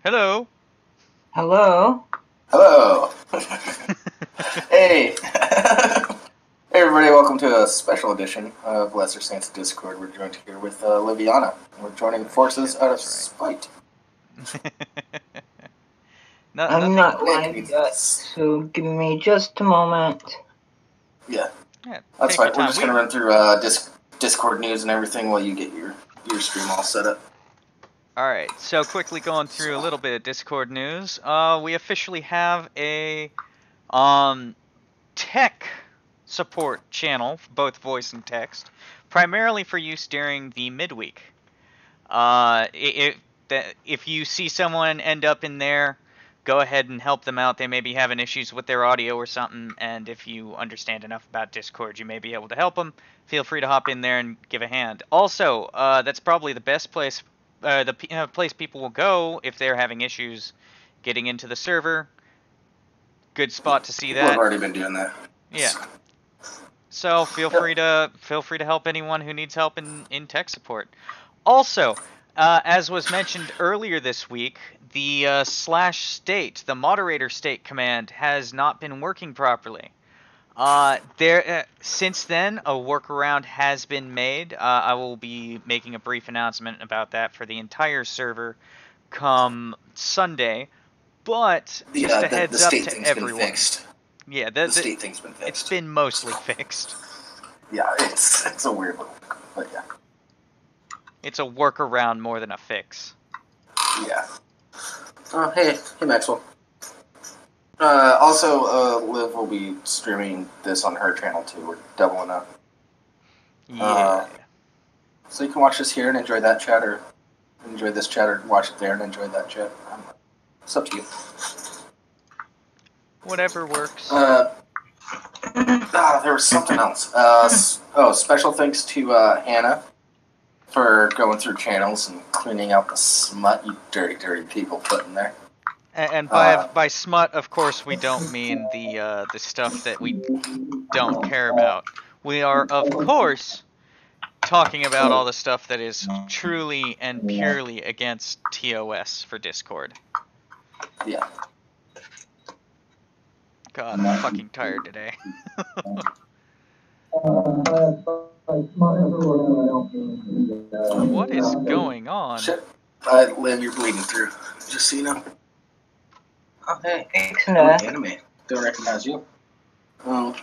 Hello. Hello. Hello. Hey. Hey everybody, welcome to a special edition of Lesser Saints Discord. We're joined here with Liviana. We're joining forces out of spite. I'm not live yet, so give me just a moment. Yeah, that's fine. We're just going to run through Discord news and everything while you get your stream all set up. Alright, so quickly going through a little bit of Discord news. We officially have a tech support channel, both voice and text, primarily for use during the midweek. If you see someone end up in there, go ahead and help them out. They may be having issues with their audio or something, and if you understand enough about Discord, you may be able to help them. Feel free to hop in there and give a hand. Also, that's probably the best place, the place people will go if they're having issues getting into the server. Good spot to see that. I've already been doing that. Yeah. So feel free to help anyone who needs help in tech support. Also, as was mentioned earlier this week, the /state, the moderator state command, has not been working properly. Since then, a workaround has been made. I will be making a brief announcement about that for the entire server come Sunday. But just a heads up to everyone. Been fixed. Yeah, the state thing's been fixed. It's been mostly fixed. Yeah, it's a weird little, but yeah. It's a workaround more than a fix. Yeah. Oh, hey Maxwell. Also, Liv will be streaming this on her channel too. We're doubling up. Yeah. So you can watch this here and enjoy that chat, or enjoy this chat, or watch it there and enjoy that chat. It's up to you. Whatever works. There was something else. Special thanks to Hannah for going through channels and cleaning out the smut you dirty, dirty people put in there. And by smut, of course, we don't mean the stuff that we don't care about. We are, of course, talking about all the stuff that is truly and purely against TOS for Discord. Yeah. God, I'm fucking tired today. What is going on? Shit. Liv, you're bleeding through. Just so you know. Okay. Anime. Don't recognize you. Oh.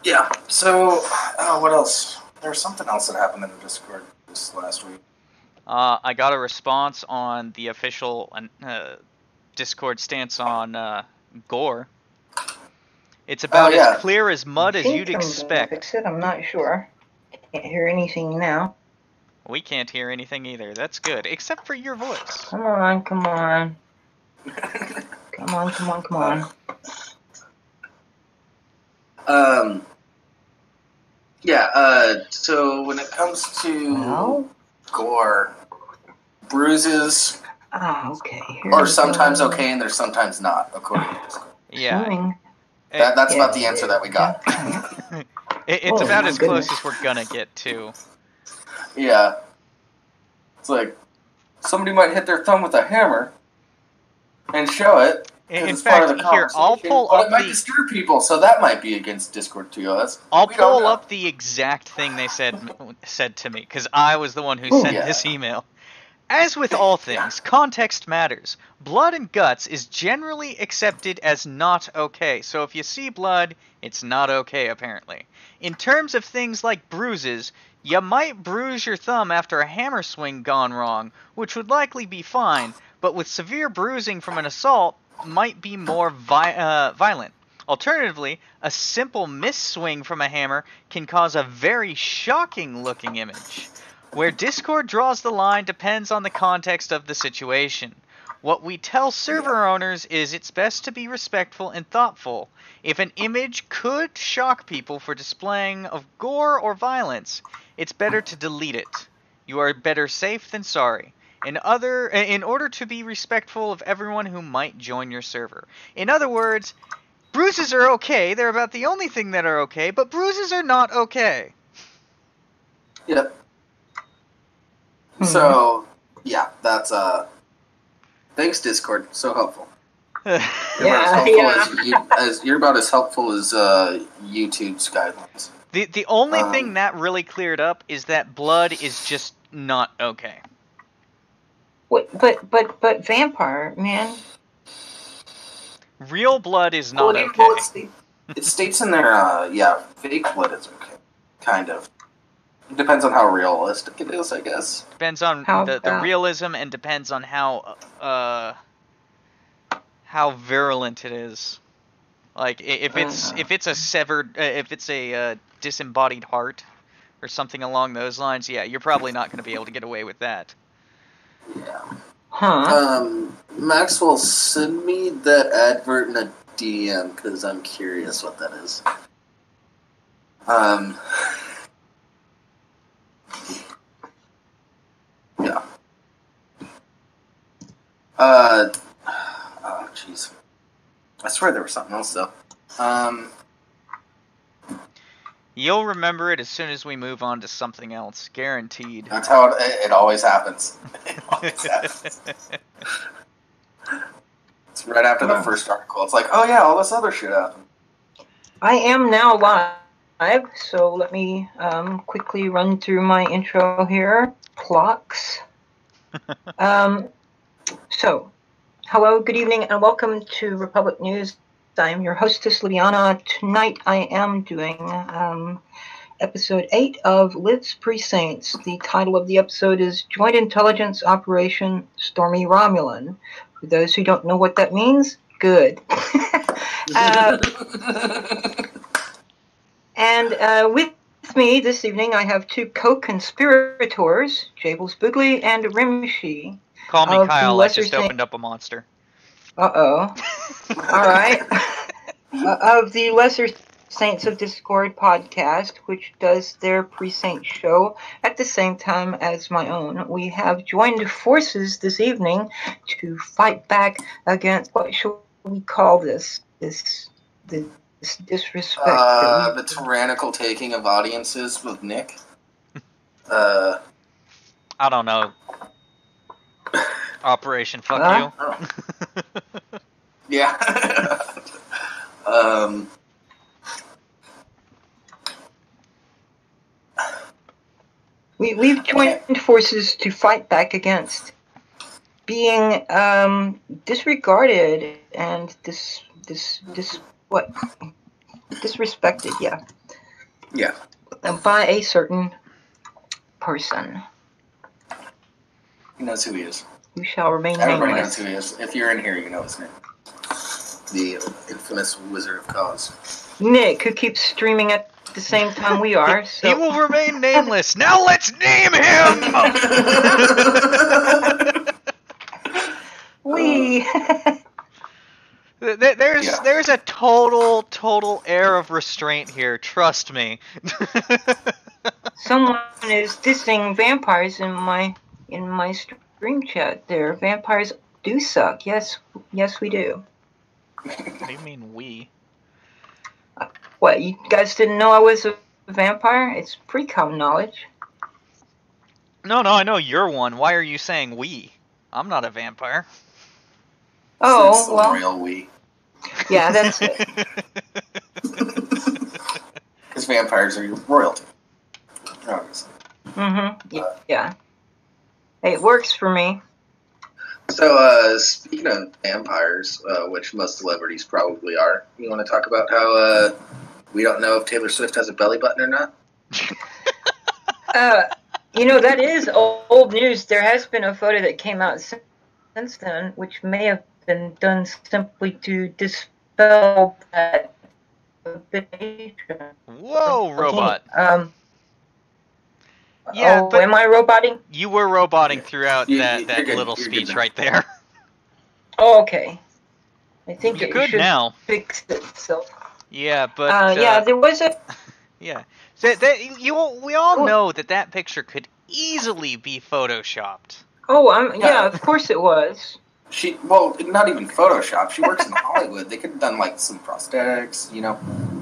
Yeah. So, what else? There was something else that happened in the Discord this last week. I got a response on the official Discord stance on gore. It's about as clear as mud as you'd expect. Fix it. I'm not sure. Can't hear anything now. We can't hear anything either. That's good, except for your voice. Come on. Come on. So when it comes to gore, bruises okay. are sometimes okay and they're sometimes not, according to Discord. Yeah. That's about the answer that we got. It's about as close as we're gonna get to. Yeah. It's like, somebody might hit their thumb with a hammer and show it. In fact, here, I'll pull up it might disturb people, so that might be against Discord TOS. I'll pull up the exact thing they said to me, because I was the one who sent this email. As with all things, context matters. Blood and guts is generally accepted as not okay, so if you see blood, it's not okay, apparently. In terms of things like bruises, you might bruise your thumb after a hammer swing gone wrong, which would likely be fine, but with severe bruising from an assault, might be more violent. Alternatively, a simple misswing from a hammer can cause a very shocking-looking image. Where Discord draws the line depends on the context of the situation. What we tell server owners is it's best to be respectful and thoughtful. If an image could shock people for displaying of gore or violence, it's better to delete it. You are better safe than sorry. In order to be respectful of everyone who might join your server. In other words, bruises are okay, they're about the only thing that are okay, but bruises are not okay. Yep. So, yeah, that's, thanks Discord, so helpful. You're about as helpful as YouTube's guidelines. The only thing that really cleared up is that blood is just not okay. Wait, but vampire, man. Real blood is not okay. It states in there, fake blood is okay. Kind of. It depends on how realistic it is, I guess. Depends on the realism and depends on how virulent it is. Like if it's a severed, if it's a disembodied heart or something along those lines, yeah, you're probably not going to be able to get away with that. Yeah. Maxwell, send me that advert in a DM because I'm curious what that is. Yeah. Oh, jeez. I swear there was something else, though. You'll remember it as soon as we move on to something else. Guaranteed. That's how it always happens. It always happens. It's right after the first article. It's like, oh yeah, all this other shit happened. I am now live, so let me quickly run through my intro here. Clocks. So, hello, good evening, and welcome to Republic News. I'm your hostess, Liviana. Tonight I am doing episode 8 of Liv's Precincts. The title of the episode is Joint Intelligence Operation Stormy Romulan. For those who don't know what that means, good. And with me this evening, I have two co-conspirators, Jables Bugley and Rimshee. Call me Kyle, I just opened up a monster. Uh-oh. Alright. Of the Lesser Saints of Discord podcast, which does their precinct show at the same time as my own. We have joined forces this evening to fight back against, what shall we call this? The this disrespect that The tyrannical taking of audiences with Nick. I don't know. Operation Fuck You. Oh. Yeah. we've joined forces to fight back against being disregarded and disrespected, Yeah. by a certain person He knows who he is. who shall remain Everybody nameless. knows who he is. If you're in here, you know his name. The infamous Wizard of Cause. Nick, who keeps streaming at the same time we are. So. He will remain nameless. Now let's name him! There's a total air of restraint here. Trust me. Someone is dissing vampires in my stream chat. There, vampires do suck. Yes, we do. What do you mean we? What, you guys didn't know I was a vampire? It's pretty common knowledge. No, I know you're one. Why are you saying we? I'm not a vampire. Oh, it's the well. Real we. Yeah, that's it. Because vampires are royalty. Obviously. Mm-hmm. Yeah. Hey, it works for me. So, speaking of vampires, which most celebrities probably are, you want to talk about how we don't know if Taylor Swift has a belly button or not? That is old news. There has been a photo that came out since then, which may have been done simply to dispel that. Whoa, robot. Yeah, but am I roboting? You were roboting throughout that good. little speech right there. Oh, okay. I think You're it good should now. fix itself. Yeah, but there was a. Yeah, we all know that picture could easily be photoshopped. Oh, of course it was. Not even Photoshop. She works in Hollywood. They could have done like some prosthetics,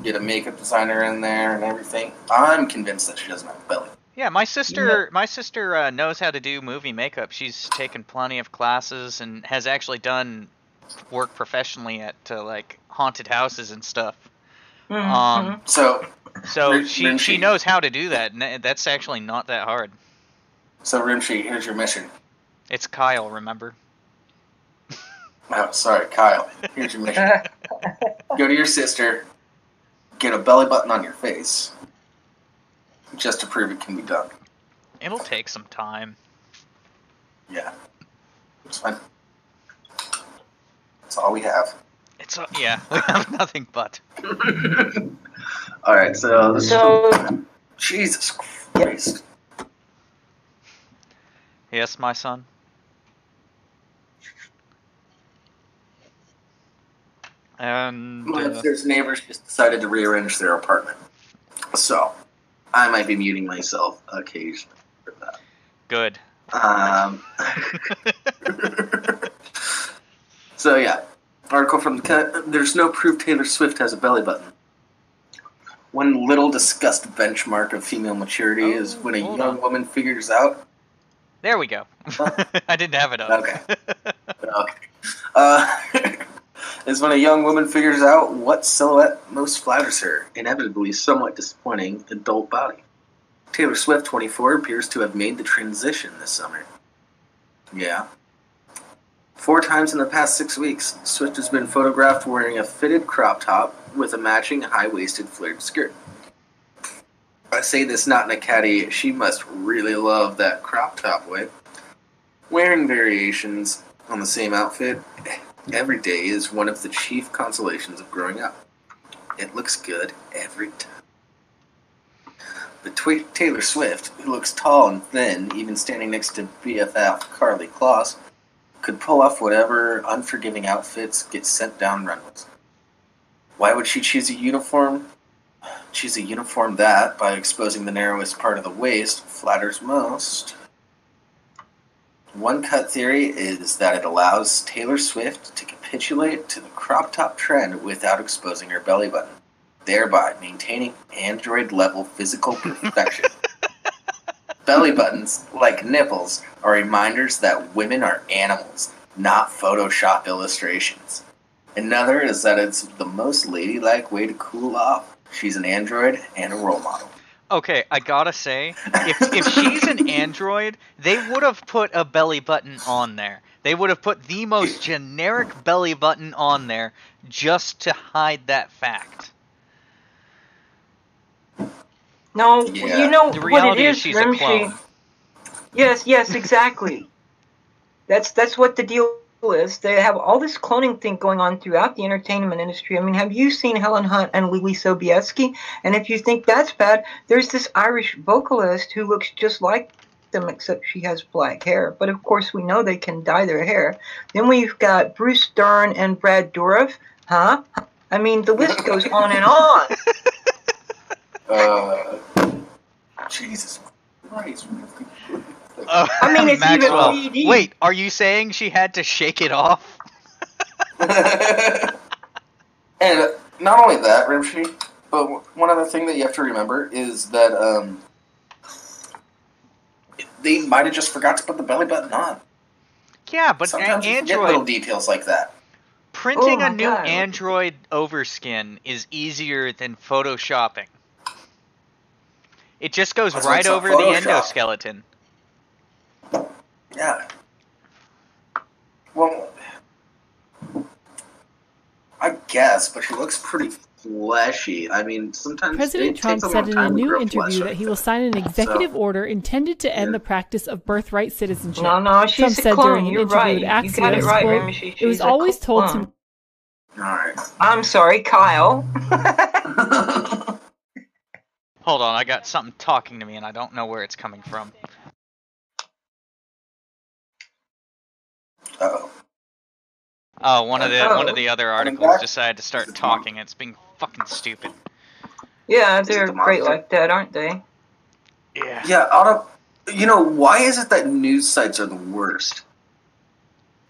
get a makeup designer in there and everything. I'm convinced that she doesn't have a belly. Yeah, my sister knows how to do movie makeup. She's taken plenty of classes and has actually done work professionally at like haunted houses and stuff. Mm-hmm. So she knows how to do that, and that's actually not that hard. So Rimshee, here's your mission. It's Kyle, remember? Oh, sorry, Kyle. Here's your mission. Go to your sister, get a belly button on your face, just to prove it can be done. It'll take some time. Yeah. It's fine. That's all we have. We have nothing but. Alright, so Jesus Christ. Yes, my son? And My upstairs neighbors just decided to rearrange their apartment. So, I might be muting myself occasionally for that. Good. So yeah, article from the Cut. There's no proof Taylor Swift has a belly button. One little discussed benchmark of female maturity is when a young woman figures out. There we go. I didn't have it up. Okay. Is when a young woman figures out what silhouette most flatters her, inevitably somewhat disappointing adult body. Taylor Swift, 24, appears to have made the transition this summer. Yeah. 4 times in the past 6 weeks, Swift has been photographed wearing a fitted crop top with a matching high-waisted flared skirt. I say this not in a catty, she must really love that crop top way. Wearing variations on the same outfit every day is one of the chief consolations of growing up. It looks good every time. But Taylor Swift, who looks tall and thin, even standing next to BFF Carly Kloss, could pull off whatever unforgiving outfits get sent down runways. Why would she choose a uniform? Choose a uniform that, by exposing the narrowest part of the waist, flatters most. One cut theory is that it allows Taylor Swift to capitulate to the crop top trend without exposing her belly button. thereby maintaining android-level physical perfection. Belly buttons, like nipples, are reminders that women are animals, not Photoshop illustrations. Another is that it's the most ladylike way to cool off. She's an android and a role model. Okay, I gotta say, if she's an android, they would have put a belly button on there. They would have put the most generic belly button on there just to hide that fact. No, Yeah. you know The what it reality is, is she's a Rimshee. clone. Yes, exactly. That's what the deal is. They have all this cloning thing going on throughout the entertainment industry. I mean, have you seen Helen Hunt and Lily Sobieski? And if you think that's bad, there's this Irish vocalist who looks just like them, except she has black hair. But of course, we know they can dye their hair. Then we've got Bruce Dern and Brad Dourif. Huh? I mean, the list goes on and on. Jesus Christ. I mean, it's Maxwell, even 3D. wait, are you saying she had to shake it off? And not only that, Rimshee, but one other thing that you have to remember is that they might have just forgot to put the belly button on. Yeah, but Sometimes you forget little Android details like that. printing Oh a my new God. Android overskin is easier than photoshopping. It just goes That's why right it's not over the Photoshop. endoskeleton. Yeah. Well, I guess, but she looks pretty fleshy. I mean, sometimes President it Trump takes a said long in time a to new grow interview flesh that he on will sign an executive So, order intended to end yeah. the practice of birthright citizenship. No, Trump she's a said clone. during an You're interview right. with You got it Axios, right, quote, Rimshee. "It was She's a always told to clone. All right. I'm sorry, Kyle. Hold on, I got something talking to me and I don't know where it's coming from. Uh-oh. Oh, one of the other articles back? decided to Is start it talking. It's being fucking stupid. Yeah, Is it they're the great monster? like that, aren't they? Yeah. Yeah, why is it that news sites are the worst?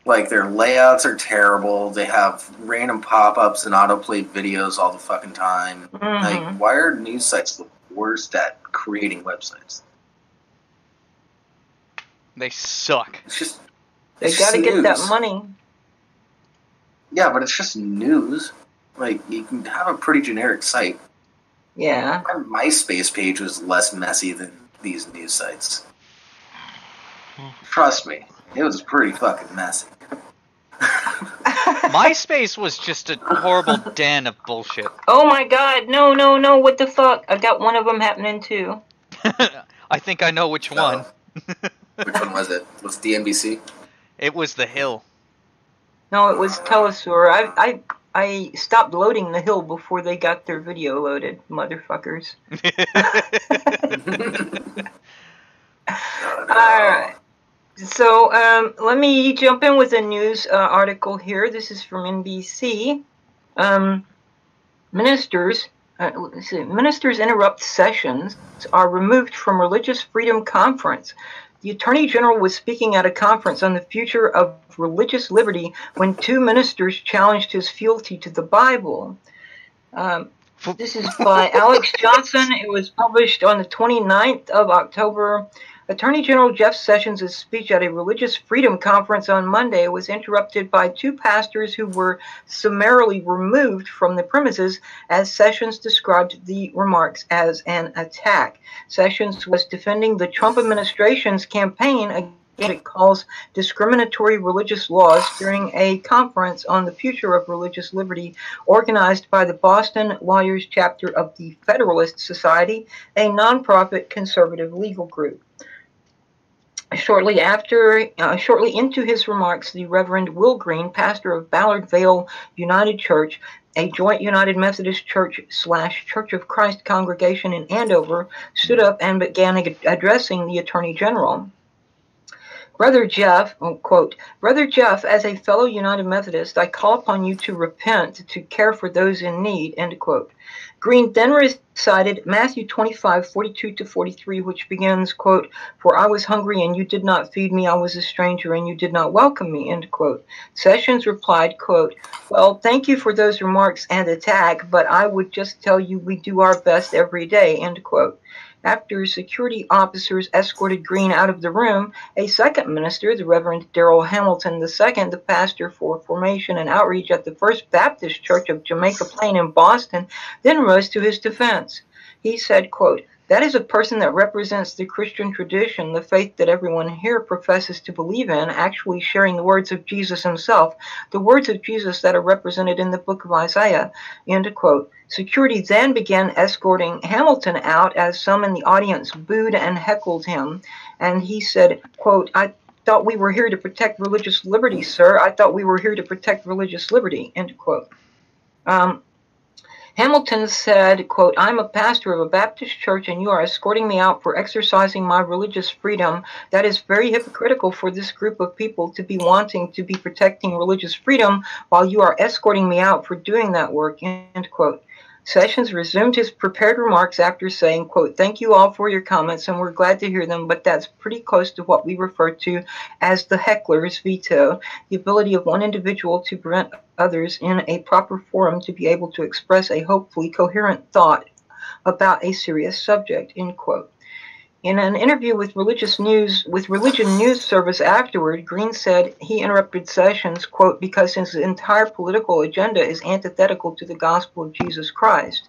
Like, their layouts are terrible. They have random pop-ups and autoplay videos all the fucking time. Mhm. Like, why are news sites the worst at creating websites? They suck. It's just They it's got to just get that news. money. Yeah, but it's just news. Like, you can have a pretty generic site. Yeah. My MySpace page was less messy than these news sites. Trust me, it was pretty fucking messy. MySpace was just a horrible den of bullshit. Oh my God! No! What the fuck? I got one of them happening too. I think I know which one. Which one was it? Was it the NBC? It was The Hill. No, it was Telesur. I stopped loading the Hill before they got their video loaded, motherfuckers. Oh, no. All right. So let me jump in with a news article here. This is from NBC. Ministers interrupt sessions are removed from Religious Freedom Conference. The Attorney General was speaking at a conference on the future of religious liberty when two ministers challenged his fealty to the Bible. This is by Alex Johnson. It was published on the 29th of October. Attorney General Jeff Sessions' speech at a religious freedom conference on Monday was interrupted by two pastors who were summarily removed from the premises as Sessions described the remarks as an attack. Sessions was defending the Trump administration's campaign against what it calls discriminatory religious laws during a conference on the future of religious liberty organized by the Boston Lawyers chapter of the Federalist Society, a nonprofit conservative legal group. Shortly into his remarks, the Reverend Will Green, pastor of Ballard Vale United Church, a joint United Methodist Church / Church of Christ congregation in Andover, stood up and began addressing the Attorney General. Brother Jeff, quote, Brother Jeff, as a fellow United Methodist, I call upon you to repent, to care for those in need, end quote. Green then recited Matthew 25:42-43, which begins, quote, "For I was hungry and you did not feed me, I was a stranger and you did not welcome me," end quote. Sessions replied, quote, "Well, thank you for those remarks and attack, but I would just tell you we do our best every day," end quote. After security officers escorted Green out of the room, a second minister, the Reverend Darrell Hamilton II, the pastor for formation and outreach at the First Baptist Church of Jamaica Plain in Boston, then rose to his defense. He said, quote, "That is a person that represents the Christian tradition, the faith that everyone here professes to believe in, actually sharing the words of Jesus himself, the words of Jesus that are represented in the book of Isaiah," end quote. Security then began escorting Hamilton out as some in the audience booed and heckled him. And he said, quote, "I thought we were here to protect religious liberty, sir. I thought we were here to protect religious liberty," end quote. Hamilton said, quote, "I'm a pastor of a Baptist church and you are escorting me out for exercising my religious freedom. That is very hypocritical for this group of people to be wanting to be protecting religious freedom while you are escorting me out for doing that work," end quote. Sessions resumed his prepared remarks after saying, quote, "Thank you all for your comments and we're glad to hear them, but that's pretty close to what we refer to as the heckler's veto, the ability of one individual to prevent others in a proper forum to be able to express a hopefully coherent thought about a serious subject," end quote. In an interview with Religion News Service afterward, Green said he interrupted Sessions, quote, "because his entire political agenda is antithetical to the gospel of Jesus Christ.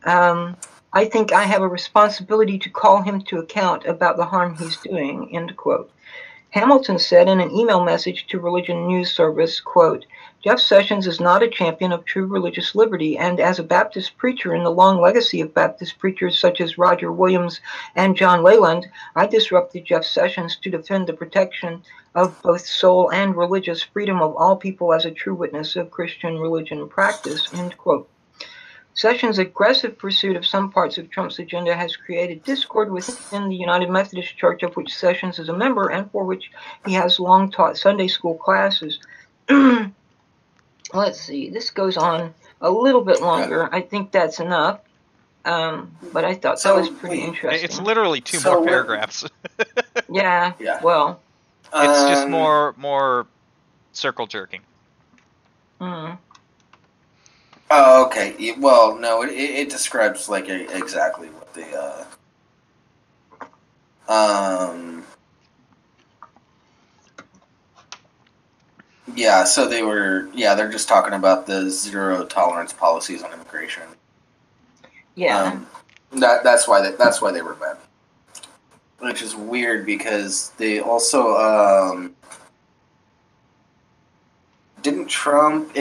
I think I have a responsibility to call him to account about the harm he's doing," end quote. Hamilton said in an email message to Religion News Service, quote, "Jeff Sessions is not a champion of true religious liberty, and as a Baptist preacher in the long legacy of Baptist preachers such as Roger Williams and John Leyland, I disrupted Jeff Sessions to defend the protection of both soul and religious freedom of all people as a true witness of Christian religion practice," end quote. Sessions' aggressive pursuit of some parts of Trump's agenda has created discord within the United Methodist Church, of which Sessions is a member and for which he has long taught Sunday school classes. Let's see, this goes on a little bit longer. I think that's enough, but I thought that was pretty interesting. It's literally two more paragraphs. Yeah, well. It's just more circle jerking. Oh, okay. Well, no, it describes like exactly what they yeah, so they're just talking about the zero tolerance policies on immigration. Yeah. That's why they were banned. Which is weird because they also didn't Trump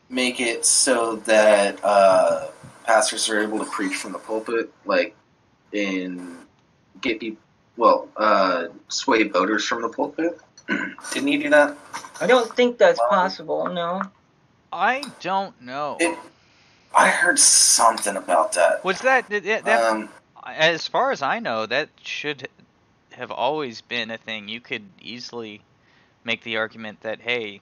make it so that pastors are able to preach from the pulpit, like, and get people, sway voters from the pulpit? Didn't he do that? I don't think that's possible, no. I don't know. I heard something about that. Was that as far as I know, that should have always been a thing. You could easily make the argument that, hey,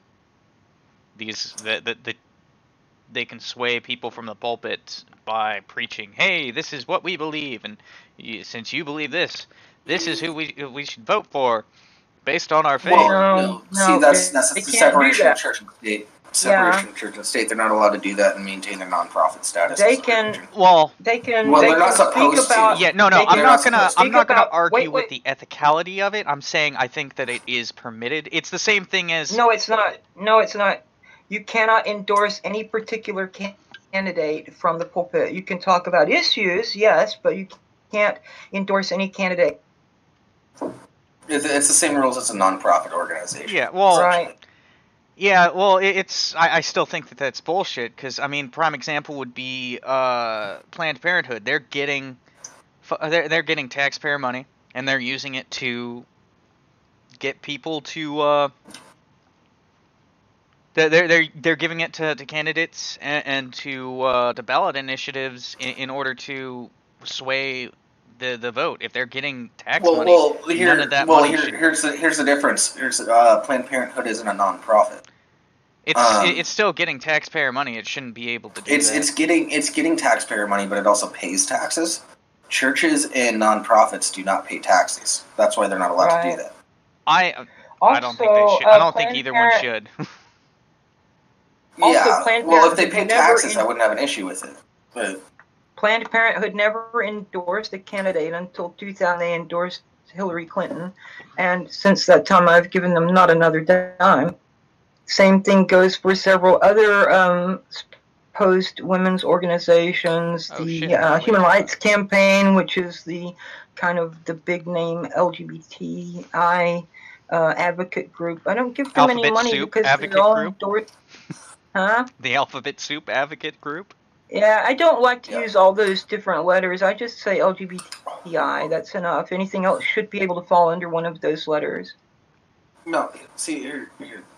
they can sway people from the pulpit by preaching, hey, this is what we believe, and since you believe this is who we should vote for based on our faith. Well, no. See, that's the separation of church and state. Separation of church and state. They're not allowed to do that and maintain their nonprofit status. They can. They're not supposed to. Yeah, no. I'm not gonna argue with the ethicality of it. I'm saying I think that it is permitted. It's the same thing as. No, it's not. You cannot endorse any particular candidate from the pulpit. You can talk about issues, yes, but you can't endorse any candidate. It's the same rules as a nonprofit organization. Yeah, well, right. Yeah, well, I still think that that's bullshit, because, I mean, prime example would be Planned Parenthood. They're getting taxpayer money, and they're using it to get people to they're giving it to candidates and to ballot initiatives in order to sway the vote. If they're getting tax money, none of that money should... Here's the difference. Planned Parenthood isn't a nonprofit. It's still getting taxpayer money. It shouldn't be able to do that. It's getting taxpayer money, but it also pays taxes. Churches and nonprofits do not pay taxes. That's why they're not allowed to do that. I don't think they should. I don't think either one should. Yeah. Planned Well, if they Parenthood paid taxes, I wouldn't have an issue with it. But Planned Parenthood never endorsed a candidate until 2000. They endorsed Hillary Clinton, and since that time, I've given them not another dime. Same thing goes for several other supposed women's organizations. Human Rights Campaign, which is the kind of the big name LGBTI advocate group. I don't give them any money because they're all endorsed. Huh? The Alphabet Soup Advocate Group? Yeah, I don't like to use all those different letters. I just say LGBTI. That's enough. Anything else should be able to fall under one of those letters. No, see,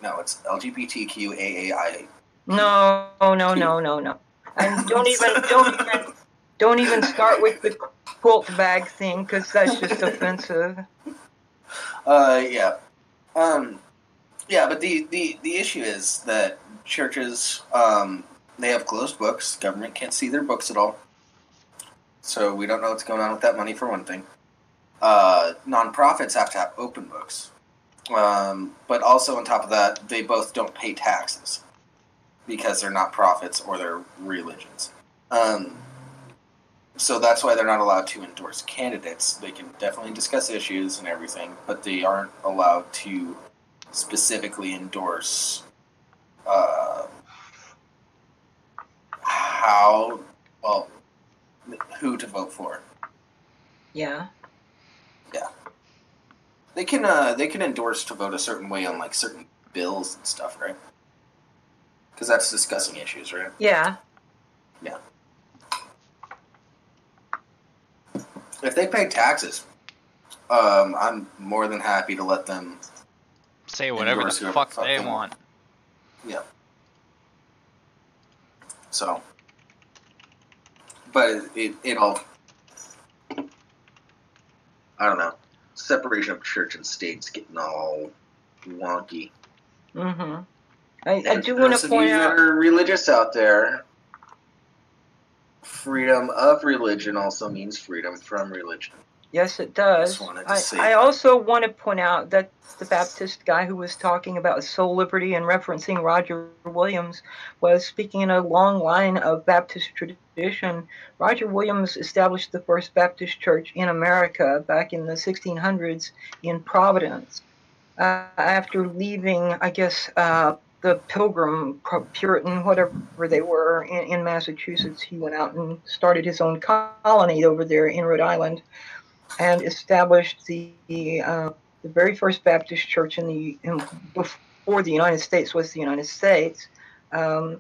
no, it's LGBTQAAI. No. And don't even start with the quilt bag thing, because that's just offensive. Yeah. Yeah, but the issue is that churches, they have closed books. Government can't see their books at all. So we don't know what's going on with that money, for one thing. Nonprofits have to have open books. But also on top of that, they both don't pay taxes because they're not profits or they're religions. So that's why they're not allowed to endorse candidates. They can definitely discuss issues and everything, but they aren't allowed to specifically endorse who to vote for. Yeah. Yeah. They can endorse to vote a certain way on like certain bills and stuff, right? Because that's discussing issues, right? Yeah. Yeah. If they pay taxes, I'm more than happy to let them say whatever the fuck they want. Yeah. So, but it all, I don't know. Separation of church and state's getting all wonky. Mm-hmm. I do want to point out, that are religious out there, freedom of religion also means freedom from religion. Yes, it does. I also want to point out that the Baptist guy who was talking about soul liberty and referencing Roger Williams was speaking in a long line of Baptist tradition. Roger Williams established the first Baptist church in America back in the 1600s in Providence. After leaving, I guess, the Pilgrim, Puritan, whatever they were, in Massachusetts, he went out and started his own colony over there in Rhode Island, and established the very first Baptist church before the United States was the United States, and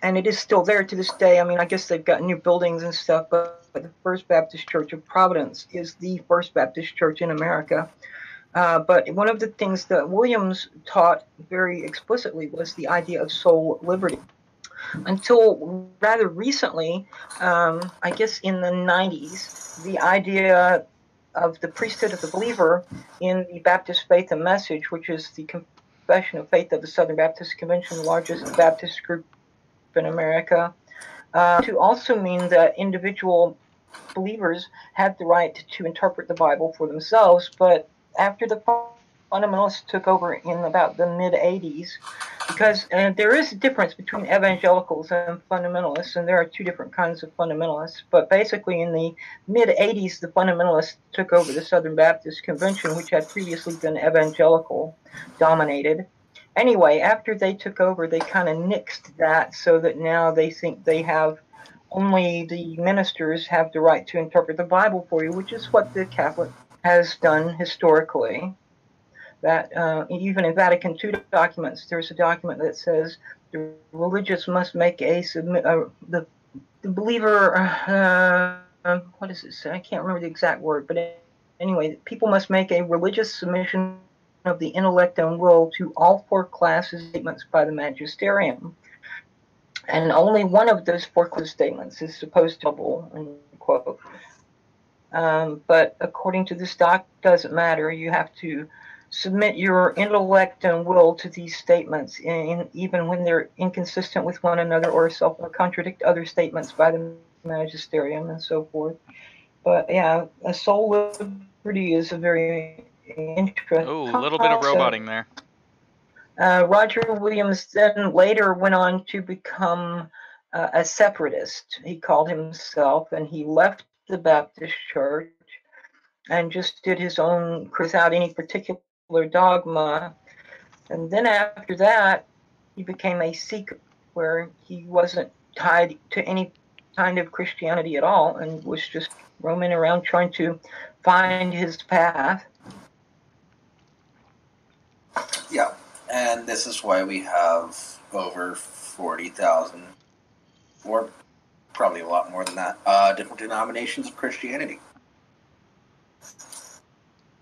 it is still there to this day. I mean, I guess they've got new buildings and stuff, but the First Baptist Church of Providence is the first Baptist church in America. But one of the things that Williams taught very explicitly was the idea of soul liberty. Until rather recently, I guess in the 90s, the idea of the priesthood of the believer in the Baptist Faith and Message, which is the Confession of Faith of the Southern Baptist Convention, the largest Baptist group in America, to also mean that individual believers had the right to interpret the Bible for themselves. But after the fundamentalists took over in about the mid-'80s, because there is a difference between evangelicals and fundamentalists, and there are two different kinds of fundamentalists, but basically in the mid-'80s, the fundamentalists took over the Southern Baptist Convention, which had previously been evangelical-dominated. Anyway, after they took over, they kind of nixed that so that now they think they have only the ministers have the right to interpret the Bible for you, which is what the Catholic has done historically. That even in Vatican II documents, there's a document that says the religious must make the believer, what does it say? I can't remember the exact word, but anyway, people must make a religious submission of the intellect and will to all four classes statements by the magisterium. And only one of those four class statements is supposed to be double, unquote. But according to this doc, doesn't matter. You have to submit your intellect and will to these statements, even when they're inconsistent with one another or contradict other statements by the magisterium and so forth. But yeah, a soul liberty is a very interesting Oh, a little bit of roboting there. Roger Williams then later went on to become a separatist. He called himself, and he left the Baptist Church and just did his own without any particular dogma. And then after that, he became a seeker, where he wasn't tied to any kind of Christianity at all and was just roaming around trying to find his path. Yeah, and this is why we have over 40,000, or probably a lot more than that, different denominations of Christianity.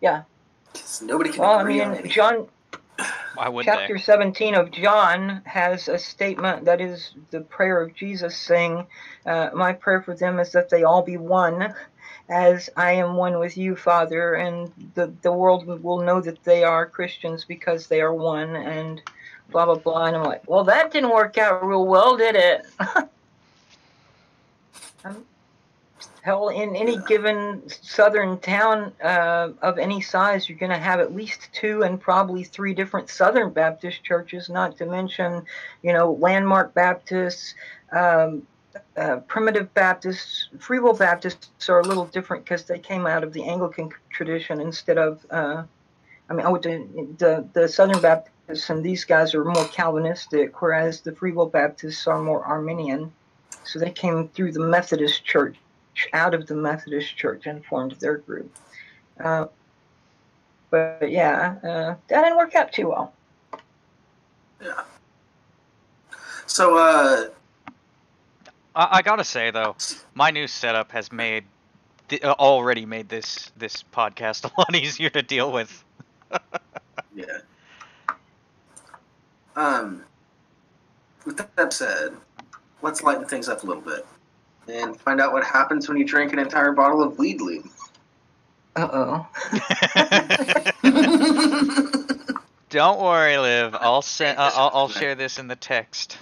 Yeah. Nobody can agree on anything. John, Why would chapter 17 of John has a statement that is the prayer of Jesus, saying, my prayer for them is that they all be one, as I am one with you, Father, and the world will know that they are Christians because they are one, and blah, blah, blah. And I'm like, well, that didn't work out real well, did it? Hell, in any given southern town of any size, you're going to have at least 2 and probably 3 different Southern Baptist churches, not to mention, landmark Baptists, primitive Baptists. Free Will Baptists are a little different because they came out of the Anglican tradition instead of, the Southern Baptists and these guys are more Calvinistic, whereas the Free Will Baptists are more Arminian. So they came through the Methodist Church, out of the Methodist Church, and formed their group. But yeah, that didn't work out too well. Yeah. So, I gotta say though, my new setup has already made this podcast a lot easier to deal with. Yeah. With that said, let's lighten things up a little bit and find out what happens when you drink an entire bottle of weed lube. Uh-oh. Don't worry, Liv. I'll share this in the text.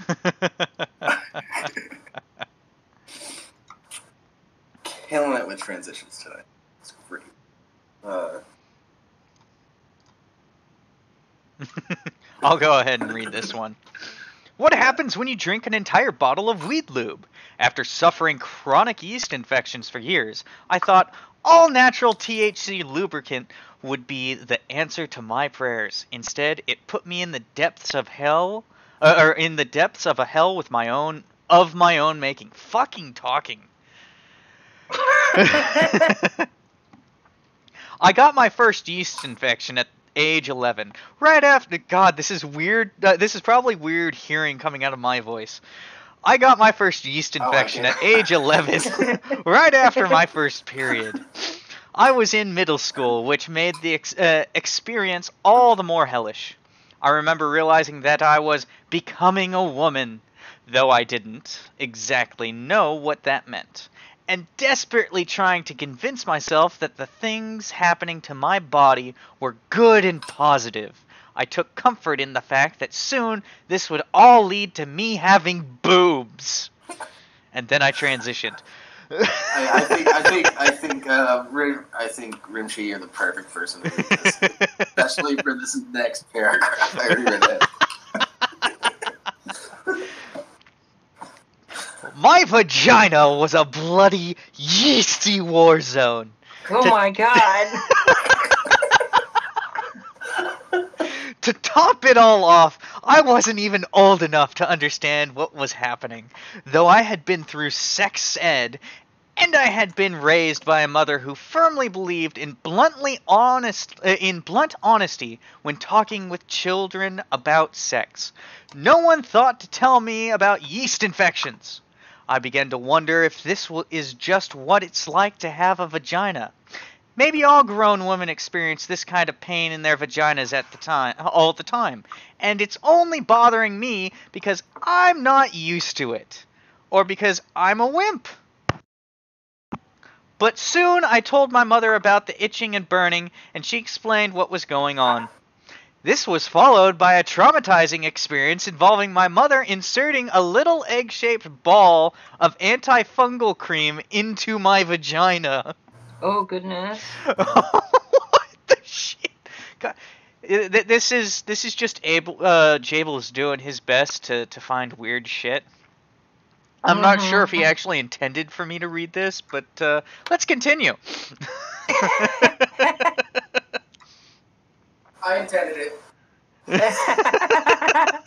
Killing it with transitions today. It's great. I'll go ahead and read this one. What happens when you drink an entire bottle of weed lube? After suffering chronic yeast infections for years, I thought all natural THC lubricant would be the answer to my prayers. Instead, it put me in the depths of hell, in the depths of a hell of my own making. Fucking talking. I got my first yeast infection at age 11. Right after... God, this is weird. This is probably weird hearing coming out of my voice. I got my first yeast infection at age 11, right after my first period. I was in middle school, which made the experience all the more hellish. I remember realizing that I was becoming a woman, though I didn't exactly know what that meant, and desperately trying to convince myself that the things happening to my body were good and positive. I took comfort in the fact that soon this would all lead to me having boobs. And then I transitioned. I think Rimshee, you're the perfect person to read this, especially for this next paragraph. I already read it. My vagina was a bloody, yeasty war zone. Oh my God. To top it all off, I wasn't even old enough to understand what was happening, though I had been through sex ed, and I had been raised by a mother who firmly believed in blunt honesty when talking with children about sex. No one thought to tell me about yeast infections. I began to wonder if this is just what it's like to have a vagina. Maybe all grown women experience this kind of pain in their vaginas all the time, and it's only bothering me because I'm not used to it, or because I'm a wimp. But soon I told my mother about the itching and burning, and she explained what was going on. This was followed by a traumatizing experience involving my mother inserting a little egg-shaped ball of antifungal cream into my vagina. Oh, goodness. What the shit? God. This is just Jabel is doing his best to find weird shit. I'm not sure if he actually intended for me to read this, but let's continue. I intended it.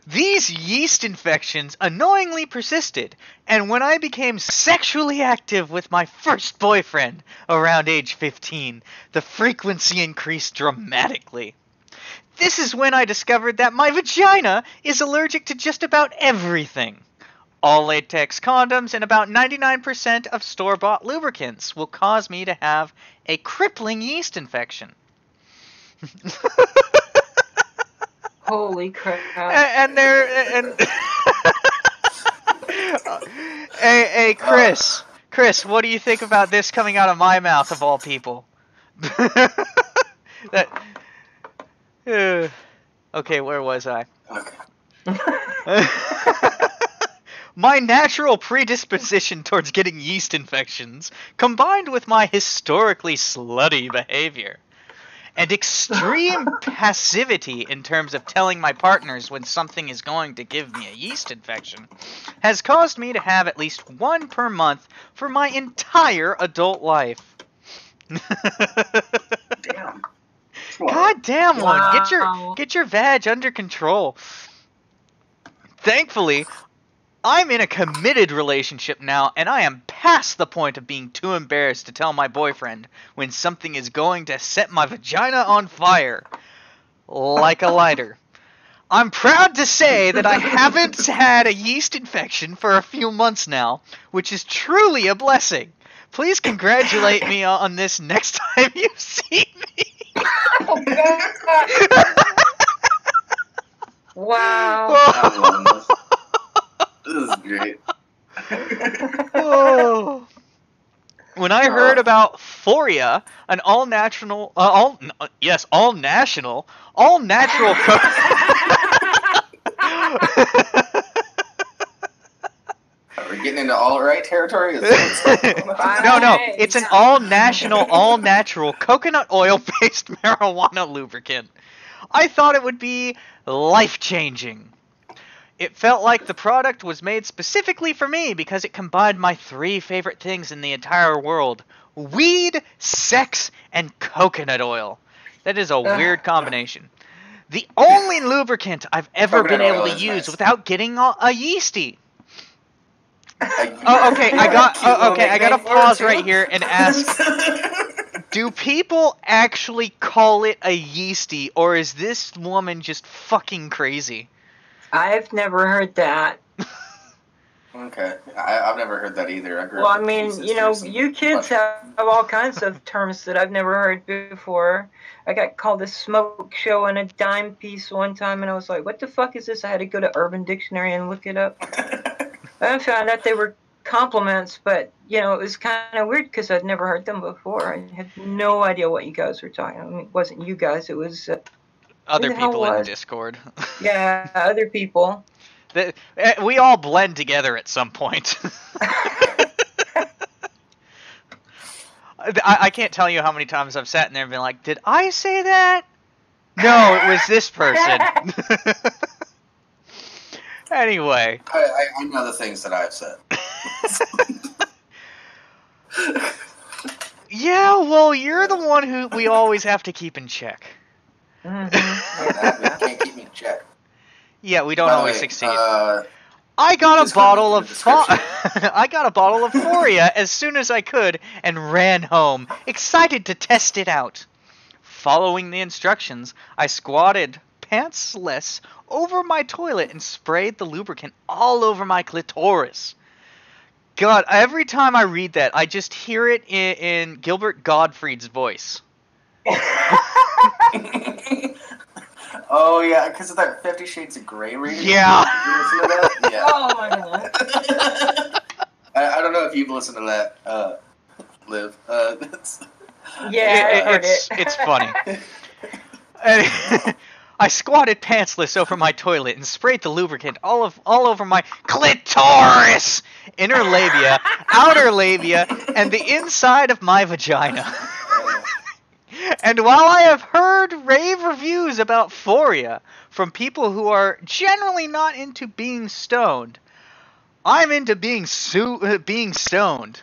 These yeast infections annoyingly persisted, and when I became sexually active with my first boyfriend around age 15, the frequency increased dramatically. This is when I discovered that my vagina is allergic to just about everything. All latex condoms and about 99% of store-bought lubricants will cause me to have a crippling yeast infection. Holy crap. Hey, Chris, what do you think about this coming out of my mouth of all people? Okay, where was I? My natural predisposition towards getting yeast infections, combined with my historically slutty behavior, and extreme passivity in terms of telling my partners when something is going to give me a yeast infection, has caused me to have at least one per month for my entire adult life. Damn. God damn one! Wow. Get your vag under control. Thankfully, I'm in a committed relationship now, and I am past the point of being too embarrassed to tell my boyfriend when something is going to set my vagina on fire. Like a lighter. I'm proud to say that I haven't had a yeast infection for a few months now, which is truly a blessing. Please congratulate me on this next time you see me. Wow. I love this. This is great. Oh. When I heard about Foria, an all-national, all national, all-natural Are we getting into all right territory? No, it's an all-national, all-natural coconut oil-based marijuana lubricant. I thought it would be life-changing. It felt like the product was made specifically for me because it combined my three favorite things in the entire world: weed, sex, and coconut oil. That is a weird combination. The only lubricant I've ever been able to use without getting a yeasty. Oh, okay. I gotta pause right here and ask: do people actually call it a yeasty, or is this woman just fucking crazy? I've never heard that. Okay, I've never heard that either. Well, I mean, you kids have all kinds of terms that I've never heard before. I got called a smoke show and a dime piece one time, and I was like, what the fuck is this? I had to go to Urban Dictionary and look it up. I found out they were compliments, but, it was kind of weird because I'd never heard them before. I had no idea what you guys were talking about. I mean, it wasn't you guys, it was... other people in the Discord. Yeah, other people. We all blend together at some point. I can't tell you how many times I've sat in there and been like, did I say that? No, it was this person. Anyway. I know the things that I've said. Yeah, well, you're the one who we always have to keep in check. Mm-hmm. You can't keep me in check. Yeah, we don't always succeed. I got a bottle of Foria as soon as I could and ran home, excited to test it out. Following the instructions, I squatted pantsless over my toilet and sprayed the lubricant all over my clitoris. God, every time I read that, I just hear it in Gilbert Gottfried's voice. Oh, yeah, because of that 50 Shades of Grey reading. Yeah. You listen to that? Yeah. Oh, my God. I don't know if you've listened to that. Liv. That's... Yeah, I heard it. It's funny. I squatted pantsless over my toilet and sprayed the lubricant all over my clitoris, inner labia, outer labia, and the inside of my vagina. And while I have heard rave reviews about Phoria from people who are generally not into being stoned, I'm into being stoned.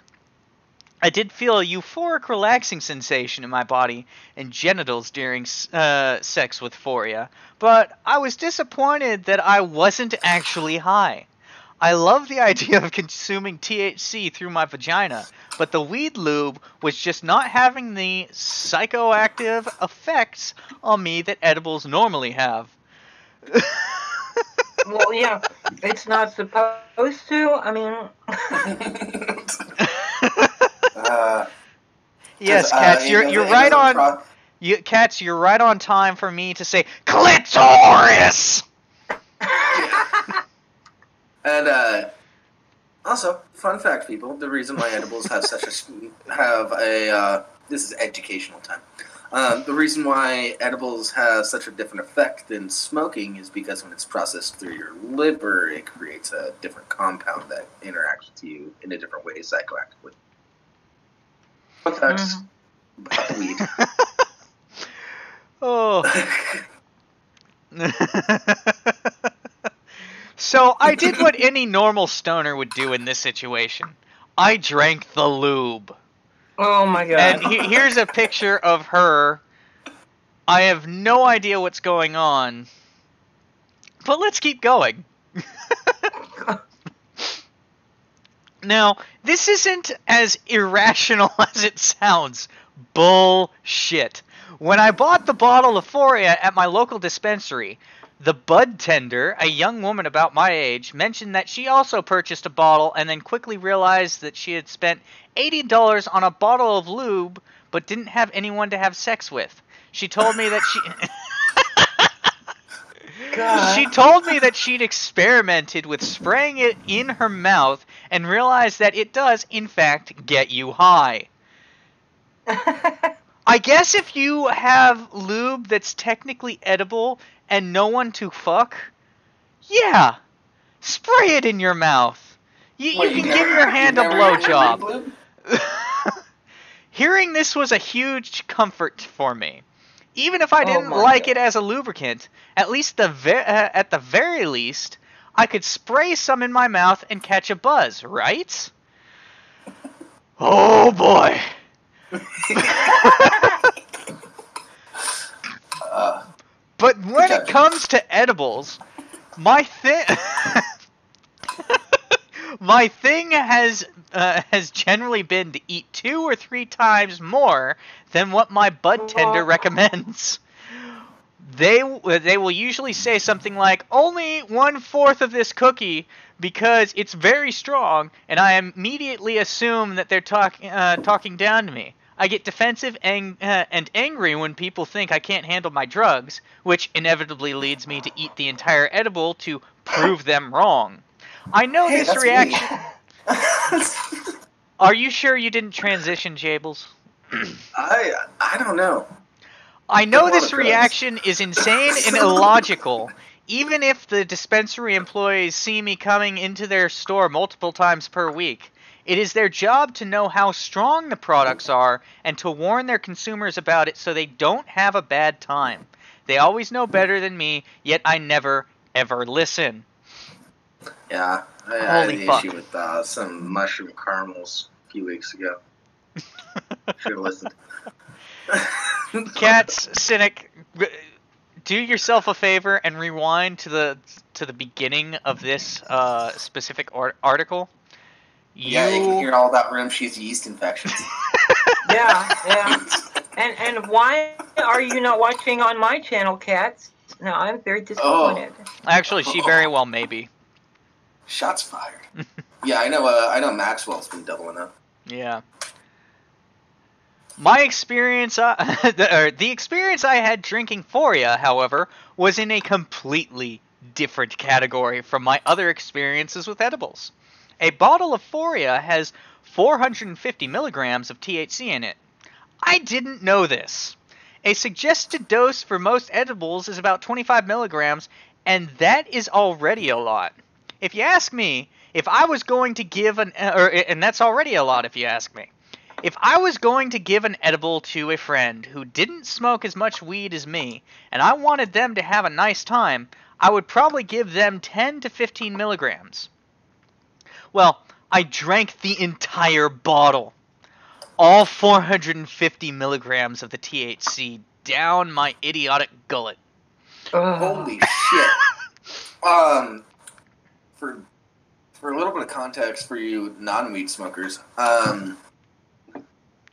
I did feel a euphoric, relaxing sensation in my body and genitals during sex with Phoria, but I was disappointed that I wasn't actually high. I love the idea of consuming THC through my vagina, but the weed lube was just not having the psychoactive effects on me that edibles normally have. Well, yeah, it's not supposed to. I mean... Yes, Cats, you're right on. Cats, you're right on time for me to say clitoris. And also, fun fact, people: the reason why edibles have this is educational time. The reason why edibles have such a different effect than smoking is because when it's processed through your liver, it creates a different compound that interacts with you in a different way psychoactively. Fun facts about the weed. Oh. So I did what any normal stoner would do in this situation. I drank the lube. Oh my god. And here's a picture of her. I have no idea what's going on. But let's keep going. Now, this isn't as irrational as it sounds. Bullshit. When I bought the bottle of Phoria at my local dispensary, the bud tender, a young woman about my age, mentioned that she also purchased a bottle and then quickly realized that she had spent $80 on a bottle of lube but didn't have anyone to have sex with. She told me that she told me that she'd experimented with spraying it in her mouth and realized that it does, in fact, get you high. I guess if you have lube that's technically edible and no one to fuck, yeah, spray it in your mouth. You can give your hand a blowjob. Hearing this was a huge comfort for me. Even if I didn't like it as a lubricant, at the very least, I could spray some in my mouth and catch a buzz, right? Oh boy. But when it comes to edibles, my thing has generally been to eat 2 or 3 times more than what my bud tender recommends. They will usually say something like, only 1/4 of this cookie because it's very strong, and I immediately assume that they're talking down to me. I get defensive and angry when people think I can't handle my drugs, which inevitably leads me to eat the entire edible to prove them wrong. I know this reaction... Are you sure you didn't transition, Jables? I don't know. I know this reaction is insane and illogical, even if the dispensary employees see me coming into their store multiple times per week. It is their job to know how strong the products are and to warn their consumers about it so they don't have a bad time. They always know better than me, yet I never, ever listen. Yeah, I had an issue with some mushroom caramels a few weeks ago. Should have listened. Cats, Cynic, do yourself a favor and rewind to the beginning of this specific article. Yeah, you can hear all about Rimshee's yeast infections. Yeah. And why are you not watching on my channel, Cats? No, I'm very disappointed. Actually, she very well may be. Shots fired. Yeah, I know Maxwell's been doubling up. Yeah. My experience, the experience I had drinking Phoria, however, was in a completely different category from my other experiences with edibles. A bottle of Phoria has 450 milligrams of THC in it. I didn't know this. A suggested dose for most edibles is about 25 milligrams, and that is already a lot. If you ask me, if I was going to give and that's already a lot if you ask me. If I was going to give an edible to a friend who didn't smoke as much weed as me, and I wanted them to have a nice time, I would probably give them 10 to 15 milligrams. Well, I drank the entire bottle. All 450 milligrams of the THC down my idiotic gullet. Holy shit. For a little bit of context for you non-weed smokers,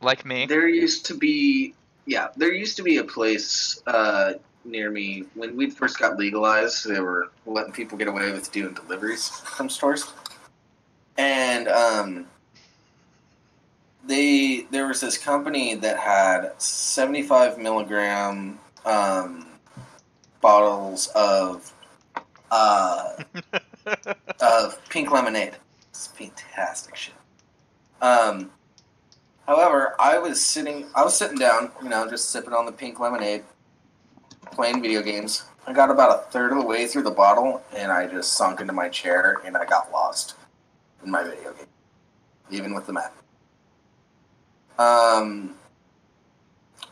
like me. There used to be a place near me when weed first got legalized. They were letting people get away with doing deliveries from stores, and there was this company that had 75 milligram bottles of pink lemonade. It's fantastic shit. However, I was sitting down, just sipping on the pink lemonade, playing video games. I got about a third of the way through the bottle, and I just sunk into my chair, and I got lost in my video game, even with the map.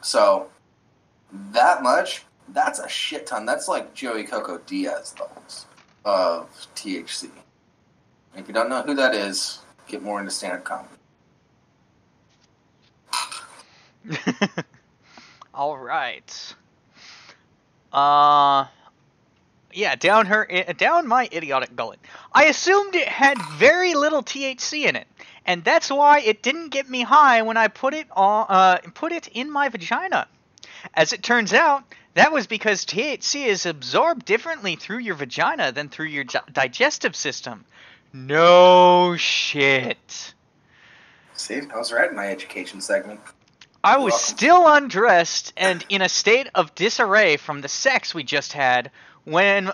So that much, that's a shit ton. That's like Joey Coco Diaz levels of THC. If you don't know who that is, get more into stand-up comedy. All right. Yeah, down my idiotic gullet. I assumed it had very little THC in it, and that's why it didn't get me high when I put it in my vagina. As it turns out, that was because THC is absorbed differently through your vagina than through your digestive system. No shit. See, I was right in my education segment. I was still undressed and in a state of disarray from the sex we just had when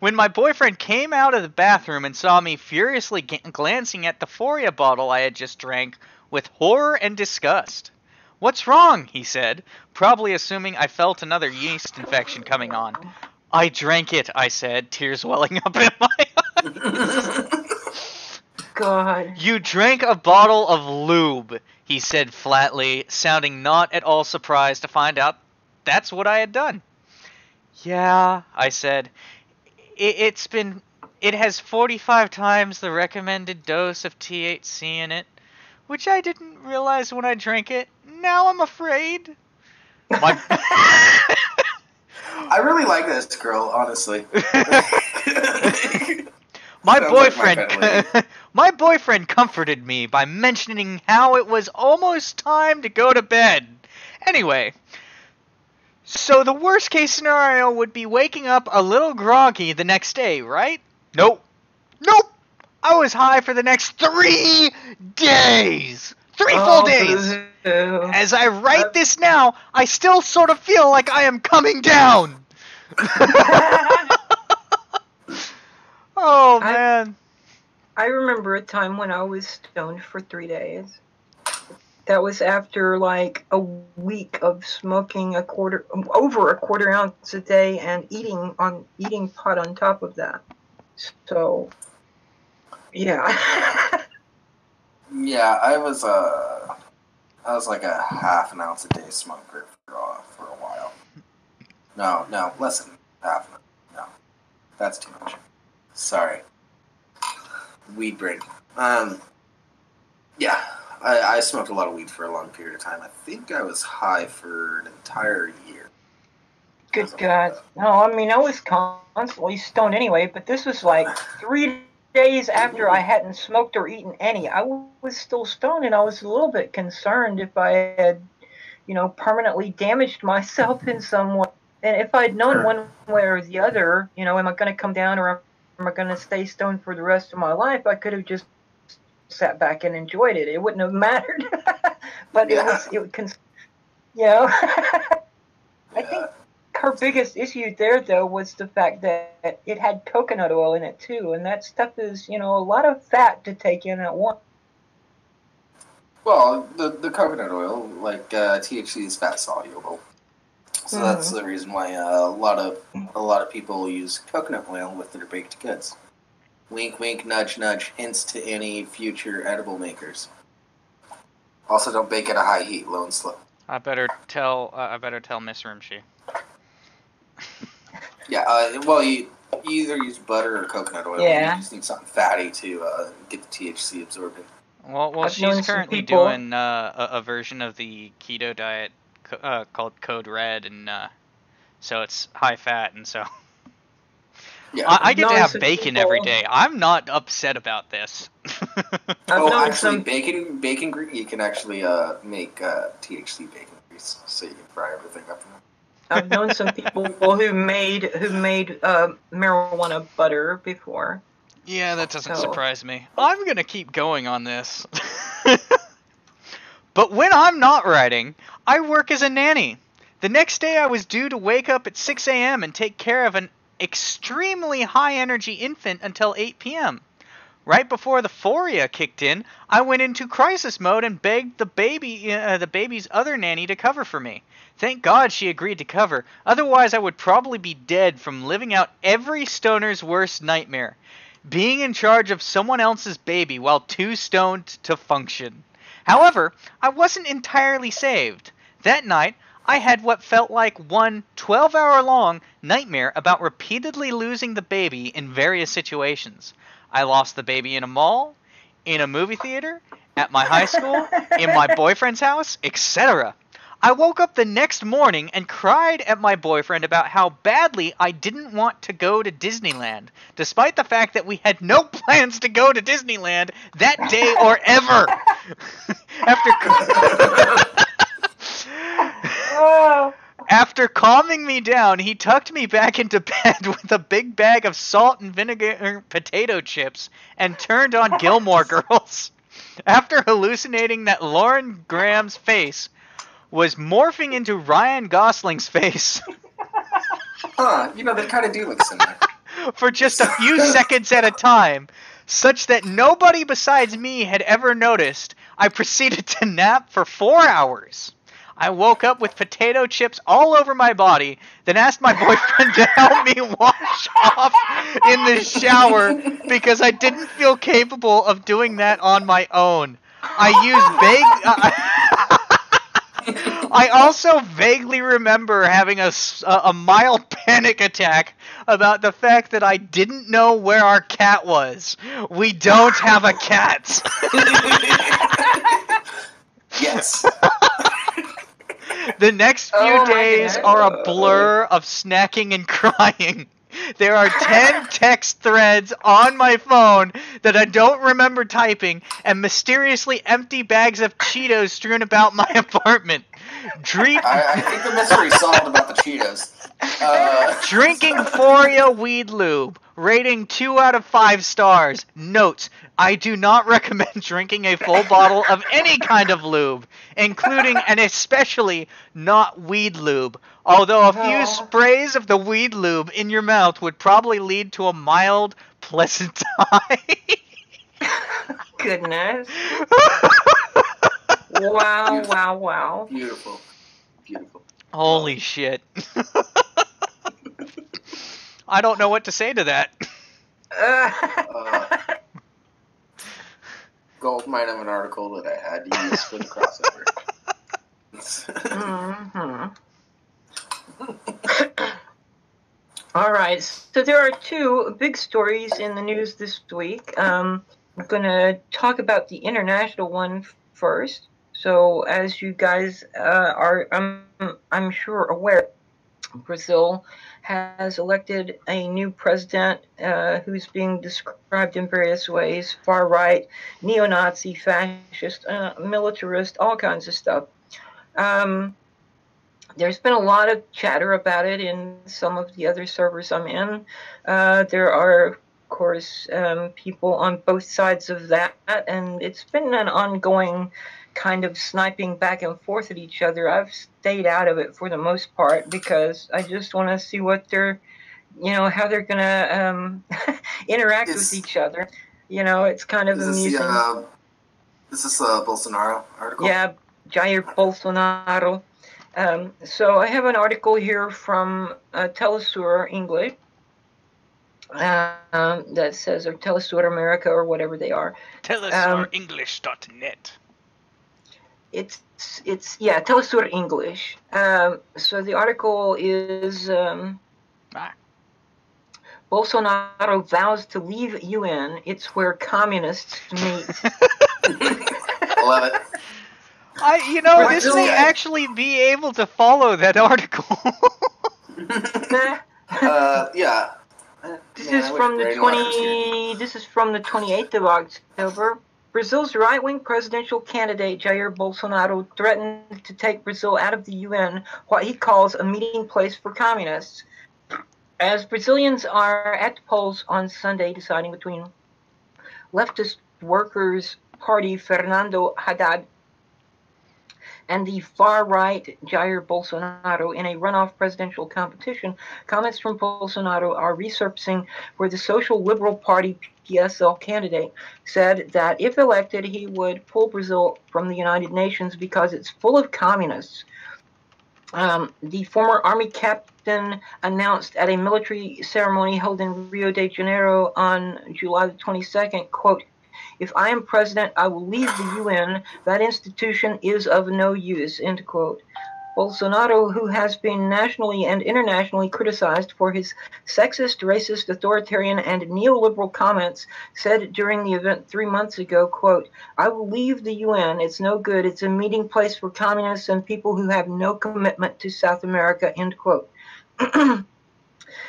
my boyfriend came out of the bathroom and saw me furiously glancing at the Foria bottle I had just drank with horror and disgust. "What's wrong?" he said, probably assuming I felt another yeast infection coming on. "I drank it," I said, tears welling up in my eyes. God. "You drank a bottle of lube," he said flatly, sounding not at all surprised to find out that's what I had done. "Yeah," I said. It has 45 times the recommended dose of THC in it, which I didn't realize when I drank it. Now I'm afraid." I really like this girl, honestly. My boyfriend comforted me by mentioning how it was almost time to go to bed. Anyway, so the worst case scenario would be waking up a little groggy the next day, right? Nope. I was high for the next 3 days. 3 full days. As I write this now, I still sort of feel like I am coming down. Oh, man. I remember a time when I was stoned for 3 days. That was after like a week of smoking over a quarter ounce a day and eating pot on top of that. So, yeah. Yeah, I was like a half an ounce a day smoker for a while. No, less than half. No, that's too much. Sorry. Weed brain. Yeah, I smoked a lot of weed for a long period of time. I think I was high for an entire year. Good God. No, I mean, I was constantly stoned anyway, but this was like 3 days after I hadn't smoked or eaten any. I was still stoned, and I was a little bit concerned if I had, permanently damaged myself in some way. And if I'd known one way or the other, am I going to come down or am I going to stay stoned for the rest of my life, I could have just sat back and enjoyed it. It wouldn't have mattered. But I think her biggest issue there, though, was the fact that it had coconut oil in it, too. And that stuff is, a lot of fat to take in at once. Well, the coconut oil, like THC, is fat soluble, so that's the reason why a lot of people use coconut oil with their baked goods. Wink, wink, nudge, nudge. Hints to any future edible makers. Also, don't bake at a high heat, low and slow. I better tell Miss Rimshee. Yeah. Well, you either use butter or coconut oil. Yeah. You just need something fatty to get the THC absorbed in. Well, I've known she's some currently people- doing a version of the keto diet called Code Red, and so it's high fat, and so Yeah. I get to known have some bacon people- every day. I'm not upset about this. I've Oh, known actually, some- bacon grease. You can actually make THC bacon grease, so you can fry everything up in it. I've known some people who made marijuana butter before. Yeah, that doesn't So- surprise me. I'm gonna keep going on this. But when I'm not writing, I work as a nanny. The next day I was due to wake up at 6 a.m. and take care of an extremely high-energy infant until 8 p.m. Right before the phoria kicked in, I went into crisis mode and begged the baby's other nanny to cover for me. Thank God she agreed to cover, otherwise I would probably be dead from living out every stoner's worst nightmare. Being in charge of someone else's baby while too stoned to function. However, I wasn't entirely saved. That night, I had what felt like one 12-hour-long nightmare about repeatedly losing the baby in various situations. I lost the baby in a mall, in a movie theater, at my high school, in my boyfriend's house, etc. I woke up the next morning and cried at my boyfriend about how badly I didn't want to go to Disneyland, despite the fact that we had no plans to go to Disneyland that day or ever. After calming me down, he tucked me back into bed with a big bag of salt and vinegar potato chips and turned on Gilmore Girls. After hallucinating that Lauren Graham's face was morphing into Ryan Gosling's face Huh? You know, they kind of do look similar. for just a few seconds at a time, such that nobody besides me had ever noticed, I proceeded to nap for 4 hours. I woke up with potato chips all over my body, then asked my boyfriend to help me wash off in the shower because I didn't feel capable of doing that on my own. I also vaguely remember having a mild panic attack about the fact that I didn't know where our cat was. We don't have a cat. Yes. The next few Oh my days God. are a blur of snacking and crying. There are 10 text threads on my phone that I don't remember typing, and mysteriously empty bags of Cheetos strewn about my apartment. I think the mystery's solved about the Cheetos. Drinking Phoria weed lube. Rating 2 out of 5 stars. Note, I do not recommend drinking a full bottle of any kind of lube, including and especially not weed lube. Although a few sprays of the weed lube in your mouth would probably lead to a mild, pleasant high. Goodness. Wow. Beautiful. Beautiful. Holy shit. I don't know what to say to that. Gold mine of an article that I had to use for the crossover. All right, so there are two big stories in the news this week. I'm going to talk about the international one first. So, as you guys are, I'm sure aware, Brazil has elected a new president who's being described in various ways: far right, neo-Nazi, fascist, militarist, all kinds of stuff. There's been a lot of chatter about it in some of the other servers I'm in. There are, of course, people on both sides of that, and it's been an ongoing kind of sniping back and forth at each other. I've stayed out of it for the most part because I just want to see what they're, how they're going to interact with each other. It's kind of amusing. This is a Bolsonaro article? Yeah, Jair Bolsonaro. So I have an article here from Telesur English that says, or Telesur America, or whatever they are. TelesurEnglish.net. It's Telesur English. So the article is Bolsonaro vows to leave UN. It's where communists meet. I love it. This may actually be able to follow that article. Yeah. This is from the 28th of October. Brazil's right-wing presidential candidate Jair Bolsonaro threatened to take Brazil out of the UN, what he calls a meeting place for communists. As Brazilians are at the polls on Sunday deciding between leftist Workers' Party Fernando Haddad and the far-right Jair Bolsonaro in a runoff presidential competition, comments from Bolsonaro are resurfacing where the Social Liberal Party PSL candidate said that if elected, he would pull Brazil from the United Nations because it's full of communists. The former army captain announced at a military ceremony held in Rio de Janeiro on July the 22nd, quote, "If I am president, I will leave the UN. That institution is of no use," end quote. Bolsonaro, who has been nationally and internationally criticized for his sexist, racist, authoritarian, and neoliberal comments, said during the event 3 months ago, quote, "I will leave the UN. It's no good. It's a meeting place for communists and people who have no commitment to South America," end quote.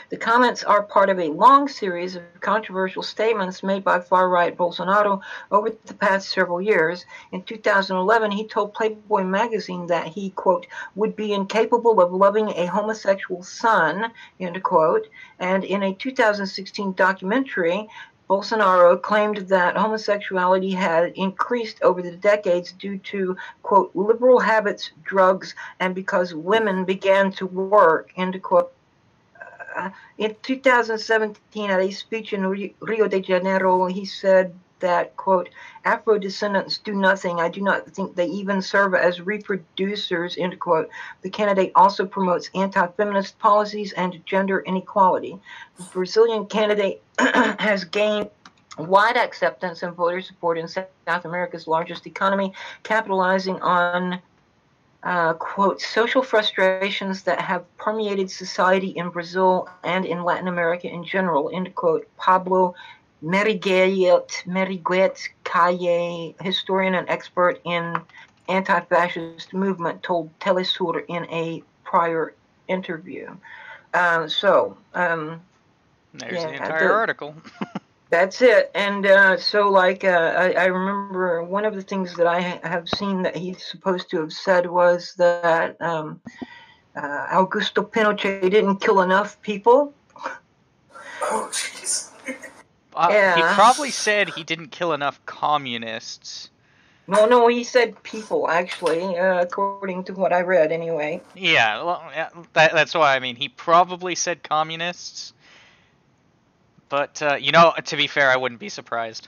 The comments are part of a long series of controversial statements made by far-right Bolsonaro over the past several years. In 2011, he told Playboy magazine that he, quote, "would be incapable of loving a homosexual son," end quote. And in a 2016 documentary, Bolsonaro claimed that homosexuality had increased over the decades due to, quote, "liberal habits, drugs, and because women began to work," end quote. In 2017, at a speech in Rio de Janeiro, he said that, quote, "Afro-descendants do nothing. I do not think they even serve as reproducers," end quote. The candidate also promotes anti-feminist policies and gender inequality. The Brazilian candidate has gained wide acceptance and voter support in South America's largest economy, capitalizing on quote, "social frustrations that have permeated society in Brazil and in Latin America in general," end quote. Pablo Meriguet Calle, historian and expert in anti-fascist movement, told Telesur in a prior interview. There's the entire article. That's it. And so, like, I remember one of the things that I have seen that he's supposed to have said was that Augusto Pinochet didn't kill enough people. Oh, jeez. He probably said he didn't kill enough communists. No, he said people, actually, according to what I read, anyway. Yeah, well, that's why, I mean, he probably said communists. But, to be fair, I wouldn't be surprised.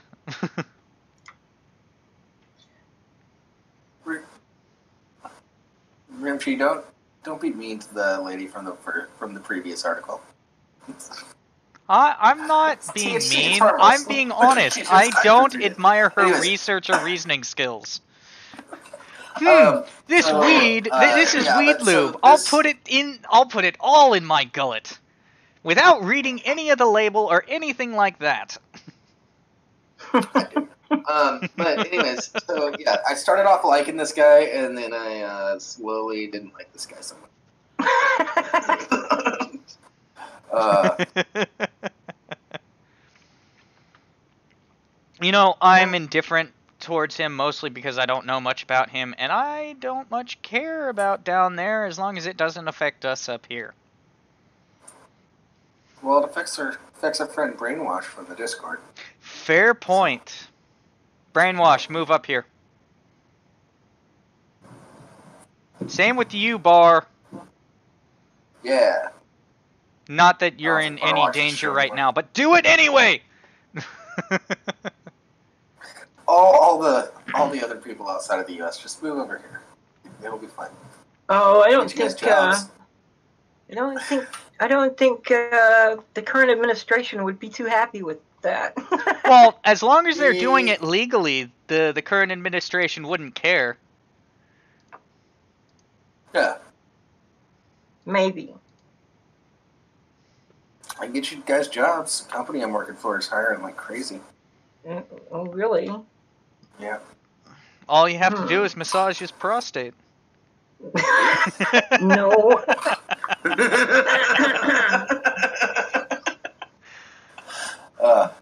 Rimshee, don't be mean to the lady from the previous article. I'm not being mean. I'm being honest. I don't admire her research or reasoning skills. This weed. This is weed lube. I'll put it all in my gullet, without reading any of the label or anything like that. But anyways, so yeah, I started off liking this guy, and then I slowly didn't like this guy so much. I'm indifferent towards him mostly because I don't know much about him, and I don't much care about down there as long as it doesn't affect us up here. Well, it affects our friend Brainwash from the Discord. Fair point. Brainwash, move up here. Same with you, Bar. Yeah. Not that you're in any danger right now, but do it anyway! all the other people outside of the U.S. just move over here. It'll be fine. Oh, I don't Get you guys think. jobs. I don't think the current administration would be too happy with that. Well, as long as they're doing it legally, the current administration wouldn't care. Yeah. Maybe. I can get you guys jobs. The company I'm working for is hiring like crazy. Oh, really? Yeah. All you have to do is massage his prostate. No.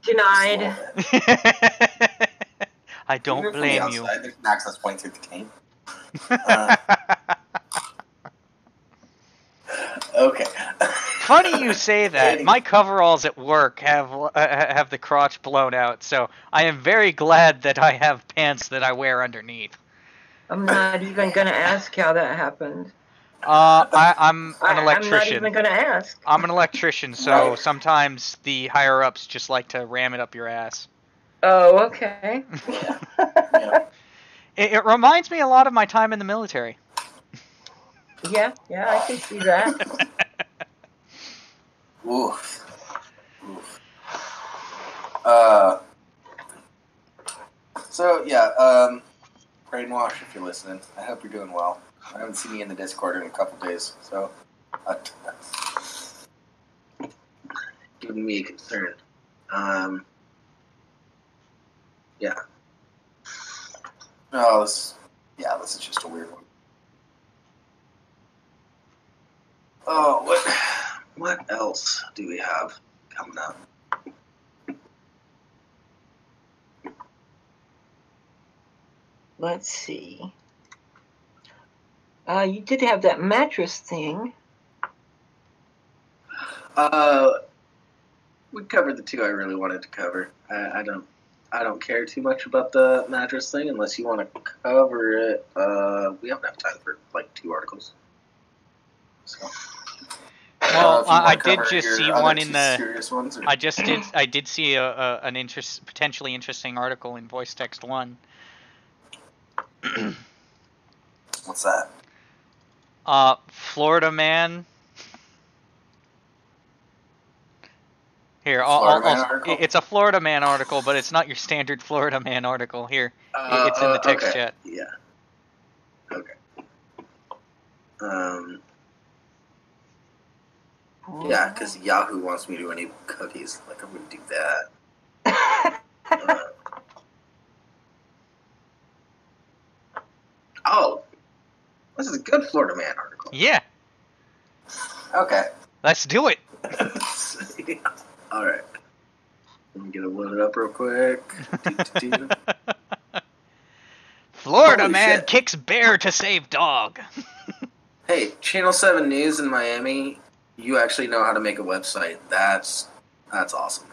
Denied. I don't blame you. There's an access point through the cane. Okay. Funny you say that. My coveralls at work have the crotch blown out, so I am very glad that I have pants that I wear underneath. I'm not even going to ask how that happened. I'm an electrician. I'm not even going to ask. I'm an electrician, so sometimes the higher-ups just like to ram it up your ass. Oh, okay. Yeah. It reminds me a lot of my time in the military. Yeah, I can see that. Oof. So, yeah, Brainwash, if you're listening, I hope you're doing well. I haven't seen you in the Discord in a couple days, so giving me a concern. Yeah. Oh, this is just a weird one. Oh, what else do we have coming up? Let's see. You did have that mattress thing. We covered the two I really wanted to cover. I don't care too much about the mattress thing unless you want to cover it. We don't have time for like 2 articles. So. Well, I did just see one in the. Serious ones, I did see an potentially interesting article in Voice Text 1. What's that? Florida man. Here, it's a Florida man article, but it's not your standard Florida man article. Here, it's in the text chat. Yeah. Okay. Yeah, because Yahoo wants me to enable cookies. Like, I wouldn't do that. Oh, this is a good Florida man article. Yeah. Okay. Let's do it. All right. Let me get it loaded up real quick. Florida Holy man shit. kicks bear to save dog. Hey, Channel 7 News in Miami, you actually know how to make a website. That's awesome.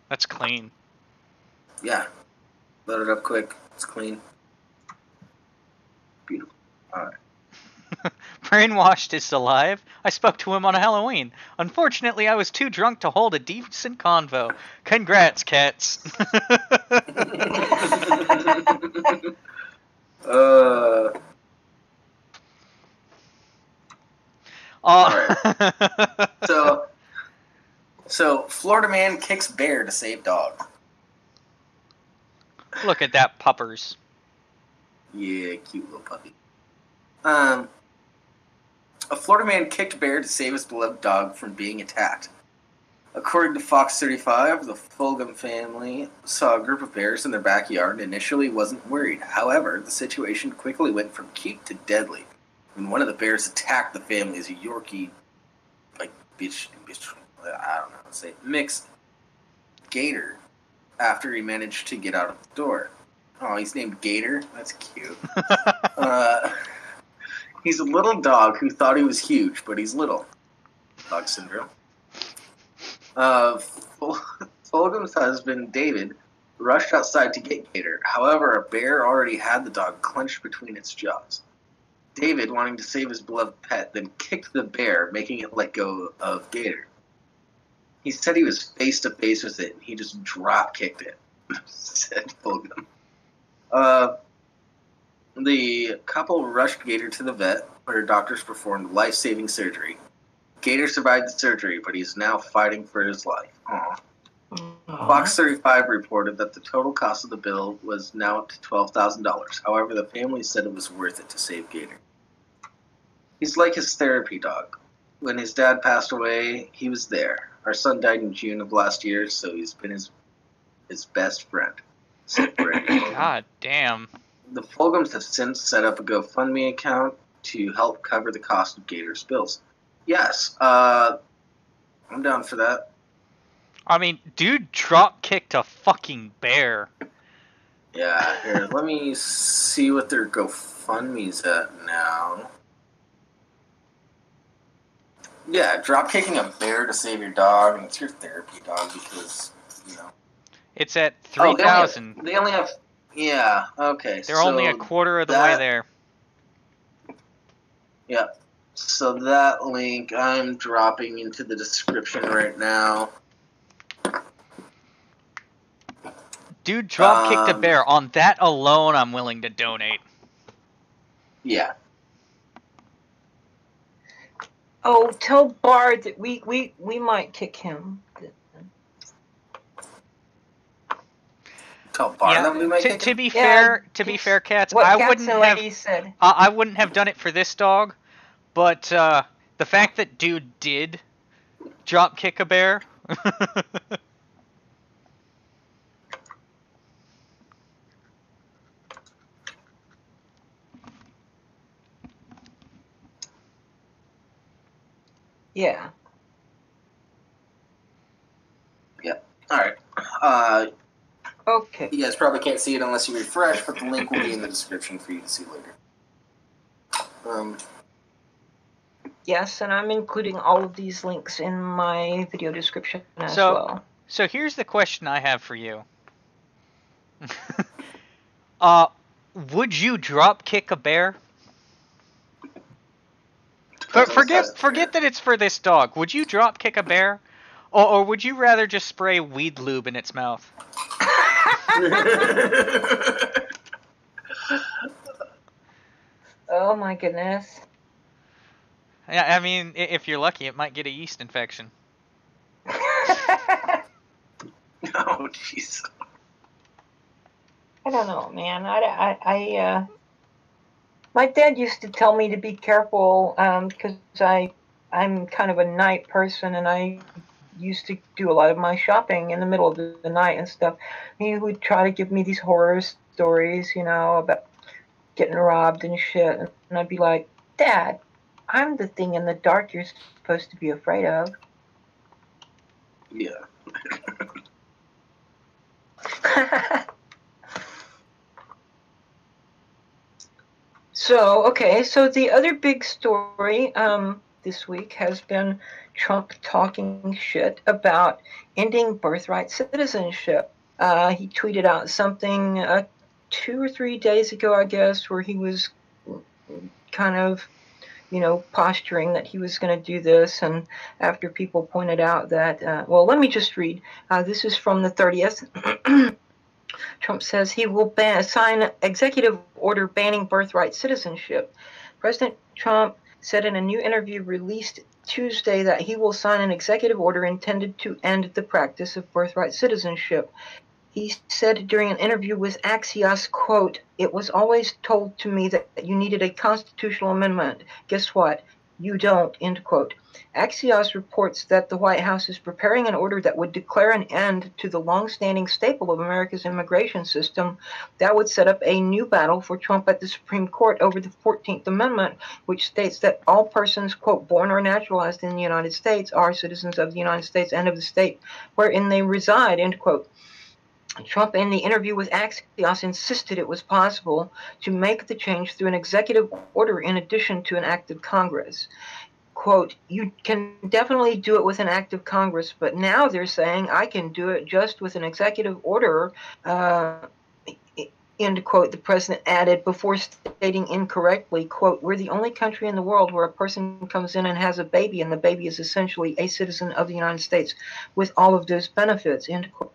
That's clean. Yeah. Load it up quick. It's clean. Beautiful. All right. Brainwashed is alive. I spoke to him on Halloween. Unfortunately, I was too drunk to hold a decent convo. Congrats, cats. Alright. So Florida man kicks bear to save dog. Look at that puppers. Yeah, cute little puppy. A Florida man kicked bear to save his beloved dog from being attacked. According to Fox 35, the Fulgham family saw a group of bears in their backyard and initially wasn't worried. However, the situation quickly went from cute to deadly when one of the bears attacked the family's Yorkie, bitch, I don't know how to say it, mixed gator after he managed to get out of the door. Oh, he's named Gator? That's cute. He's a little dog who thought he was huge, but he's little. Dog syndrome. Fulgham's husband, David, rushed outside to get Gator. However, a bear already had the dog clenched between its jaws. David, wanting to save his beloved pet, then kicked the bear, making it let go of Gator. He said he was face to face with it, and he just drop kicked it, said Fulgham. The couple rushed Gator to the vet, where doctors performed life-saving surgery. Gator survived the surgery, but he's now fighting for his life. Aww. Fox 35 reported that the total cost of the bill was now up to $12,000. However, the family said it was worth it to save Gator. He's like his therapy dog. When his dad passed away, he was there. Our son died in June of last year, so he's been his best friend. God damn. The Fulghams have since set up a GoFundMe account to help cover the cost of Gator's bills. Yes, I'm down for that. I mean, dude drop kicked a fucking bear. Yeah, here, let me see what their GoFundMe's at now. Yeah, drop kicking a bear to save your dog, and it's your therapy dog because, you know. It's at 3,000. They only have. Yeah. Okay. They're only a quarter of the way there. Yeah. So that link I'm dropping into the description right now. Dude drop kicked a bear. On that alone, I'm willing to donate. Yeah. Oh, tell Bard that we might kick him. Tell Bard that we might kick him? To be fair, Cats, what I wouldn't have done it for this dog, but the fact that dude did drop kick a bear. Yeah. Yep. All right. Okay. You guys probably can't see it unless you refresh, but the link will be in the description for you to see later. Yes, and I'm including all of these links in my video description as well. So here's the question I have for you. Would you drop kick a bear? Forget that it's for this dog. Would you drop kick a bear? Or would you rather just spray weed lube in its mouth? Oh my goodness. Yeah, I mean, if you're lucky, it might get a yeast infection. Oh, jeez. I don't know, man. My dad used to tell me to be careful because I'm kind of a night person, and I used to do a lot of my shopping in the middle of the night and stuff. He would try to give me these horror stories, you know, about getting robbed and shit, and I'd be like, Dad, I'm the thing in the dark you're supposed to be afraid of. Yeah. So the other big story this week has been Trump talking shit about ending birthright citizenship. He tweeted out something 2 or 3 days ago, I guess, where he was kind of, you know, posturing that he was going to do this, and after people pointed out that, well, let me just read. This is from the 30th. Trump says he will sign executive order banning birthright citizenship. President Trump said in a new interview released Tuesday that he will sign an executive order intended to end the practice of birthright citizenship. He said during an interview with Axios, quote, "It was always told to me that you needed a constitutional amendment. Guess what? You don't," end quote. Axios reports that the White House is preparing an order that would declare an end to the long-standing staple of America's immigration system that would set up a new battle for Trump at the Supreme Court over the 14th Amendment, which states that all persons, quote, born or naturalized in the United States are citizens of the United States and of the state wherein they reside, end quote. Trump, in the interview with Axios, insisted it was possible to make the change through an executive order in addition to an act of Congress. Quote, "You can definitely do it with an act of Congress, but now they're saying I can do it just with an executive order," end quote, the president added before stating incorrectly, quote, "We're the only country in the world where a person comes in and has a baby, and the baby is essentially a citizen of the United States with all of those benefits," end quote.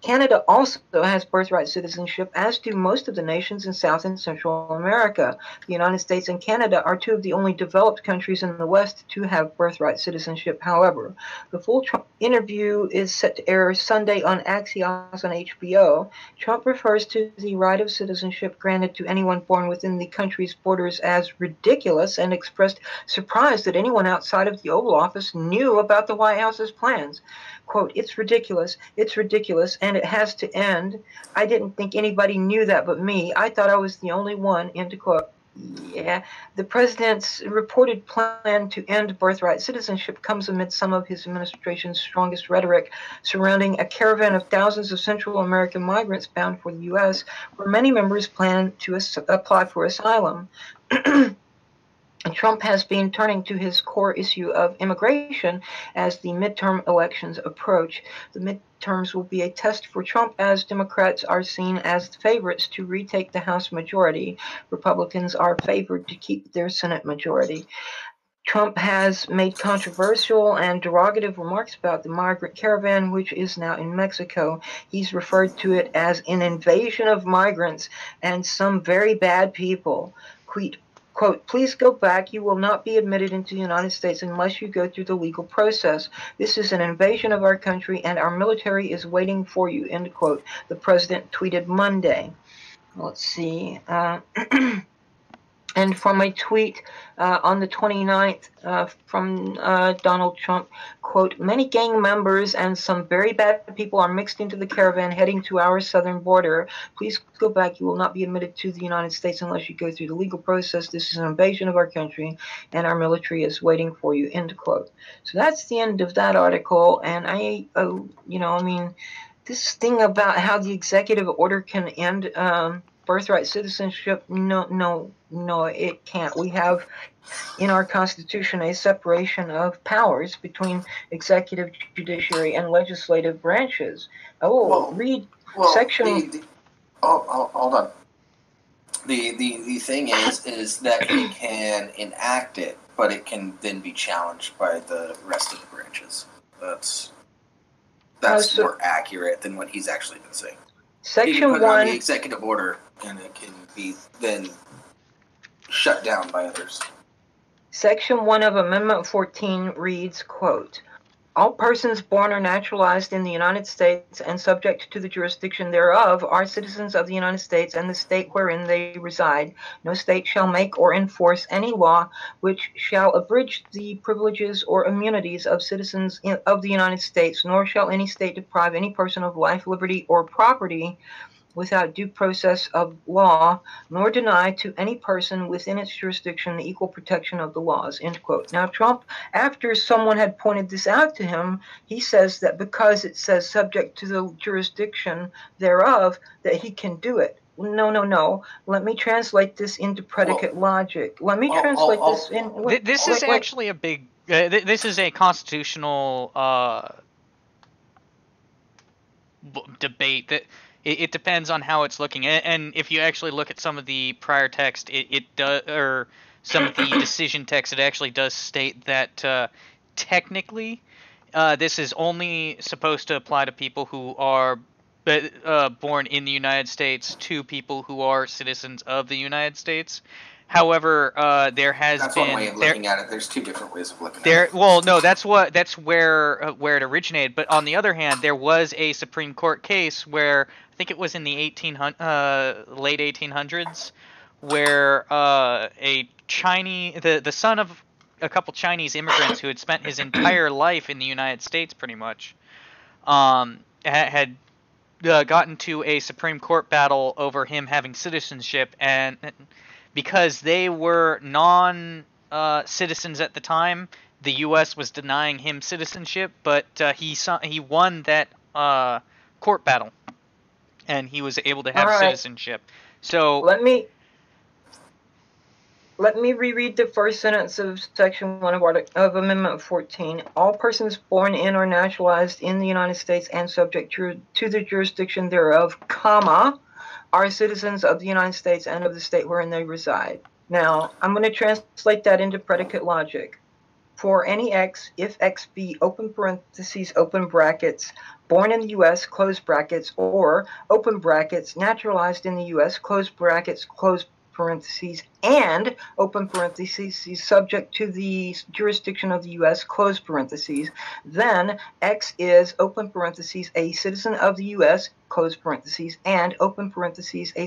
Canada also has birthright citizenship, as do most of the nations in South and Central America. The United States and Canada are two of the only developed countries in the West to have birthright citizenship, however. The full Trump interview is set to air Sunday on Axios on HBO. Trump refers to the right of citizenship granted to anyone born within the country's borders as ridiculous and expressed surprise that anyone outside of the Oval Office knew about the White House's plans. Quote, it's ridiculous, and it has to end. I didn't think anybody knew that but me. I thought I was the only one, end quote. Yeah, the president's reported plan to end birthright citizenship comes amid some of his administration's strongest rhetoric surrounding a caravan of thousands of Central American migrants bound for the U.S., where many members plan to apply for asylum. Trump has been turning to his core issue of immigration as the midterm elections approach. The midterms will be a test for Trump, as Democrats are seen as the favorites to retake the House majority. Republicans are favored to keep their Senate majority. Trump has made controversial and derogative remarks about the migrant caravan, which is now in Mexico. He's referred to it as an invasion of migrants and some very bad people. Quote, please go back. You will not be admitted into the United States unless you go through the legal process. This is an invasion of our country, and our military is waiting for you, end quote. The president tweeted Monday. Let's see. And from a tweet on the 29th from Donald Trump, quote, many gang members and some very bad people are mixed into the caravan heading to our southern border. Please go back. You will not be admitted to the United States unless you go through the legal process. This is an invasion of our country, and our military is waiting for you, end quote. So that's the end of that article. And this thing about how the executive order can end birthright citizenship, no, it can't. We have in our Constitution a separation of powers between executive, judiciary, and legislative branches. Read section. Hold on. The thing is that it can enact it, but it can then be challenged by the rest of the branches. That's more accurate than what he's actually been saying. Section 1 on the executive order, and it can be then shut down by others. Section 1 of Amendment 14 reads, quote, all persons born or naturalized in the United States and subject to the jurisdiction thereof are citizens of the United States and the state wherein they reside. No state shall make or enforce any law which shall abridge the privileges or immunities of citizens of the United States, nor shall any state deprive any person of life, liberty, or property without due process of law, nor deny to any person within its jurisdiction the equal protection of the laws, end quote. Now, Trump, after someone had pointed this out to him, he says that because it says subject to the jurisdiction thereof, that he can do it. No. Let me translate this into predicate logic. Let me translate this in... This is actually a big... this is a constitutional debate that... It depends on how it's looking, and if you actually look at some of the prior text, it does, or some of the decision text, it actually does state that technically, this is only supposed to apply to people who are born in the United States to people who are citizens of the United States. However, there has that's been... That's one way of looking at it. There's two different ways of looking at it. Well, no, that's where it originated. But on the other hand, there was a Supreme Court case where, I think it was in the late 1800s, where the son of a couple Chinese immigrants who had spent his entire life in the United States, pretty much, had gotten to a Supreme Court battle over him having citizenship, and because they were non-citizens at the time, the U.S. was denying him citizenship, but he won that court battle, and he was able to have citizenship. So let me reread the first sentence of Section 1 of Amendment 14. All persons born in or naturalized in the United States and subject to the jurisdiction thereof, comma, are citizens of the United States and of the state wherein they reside. Now, I'm going to translate that into predicate logic. for any X, if X be open parentheses, open brackets, born in the U.S., close brackets, or open brackets, naturalized in the U.S., close brackets, close parentheses, and open parentheses, subject to the jurisdiction of the U.S., close parentheses, then X is, open parentheses, a citizen of the U.S., close parentheses, and open parentheses, a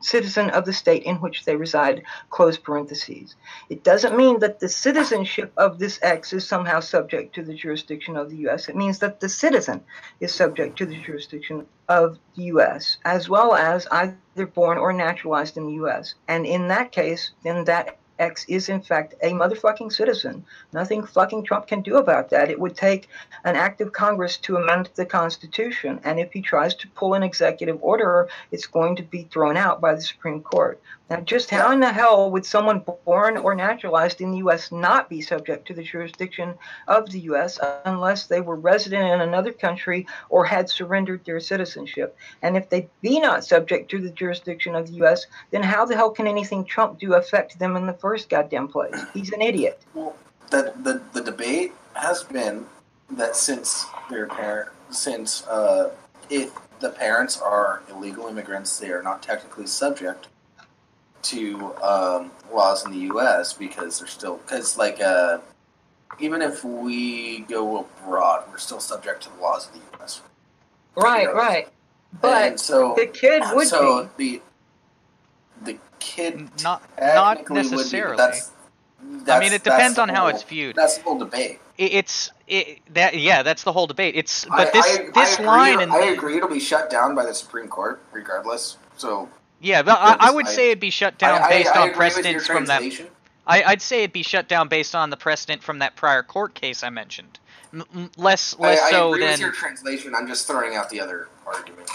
citizen of the state in which they reside, close parentheses. It doesn't mean that the citizenship of this X is somehow subject to the jurisdiction of the U.S. It means that the citizen is subject to the jurisdiction of the U.S., as well as either born or naturalized in the U.S. And in that case, then that X is in fact a motherfucking citizen. Nothing fucking Trump can do about that. It would take an act of Congress to amend the Constitution, and if he tries to pull an executive order, it's going to be thrown out by the Supreme Court. Now, just how in the hell would someone born or naturalized in the U.S. not be subject to the jurisdiction of the U.S. unless they were resident in another country or had surrendered their citizenship? And if they be not subject to the jurisdiction of the U.S., then how the hell can anything Trump do affect them in the first goddamn place? He's an idiot. Well, the debate has been that since if the parents are illegal immigrants, they are not technically subject to laws in the U.S. because they're still even if we go abroad, we're still subject to the laws of the U.S. Right. But so, the kid would be. The kid not necessarily. That's, I mean, it depends on how it's viewed. That's the whole debate. That's the whole debate. I agree it'll be shut down by the Supreme Court regardless. So yeah, but I would say it'd be shut down based on precedents from that. I'd say it'd be shut down based on the precedent from that prior court case I mentioned. Less so than. I agree with your translation. I'm just throwing out the other argument.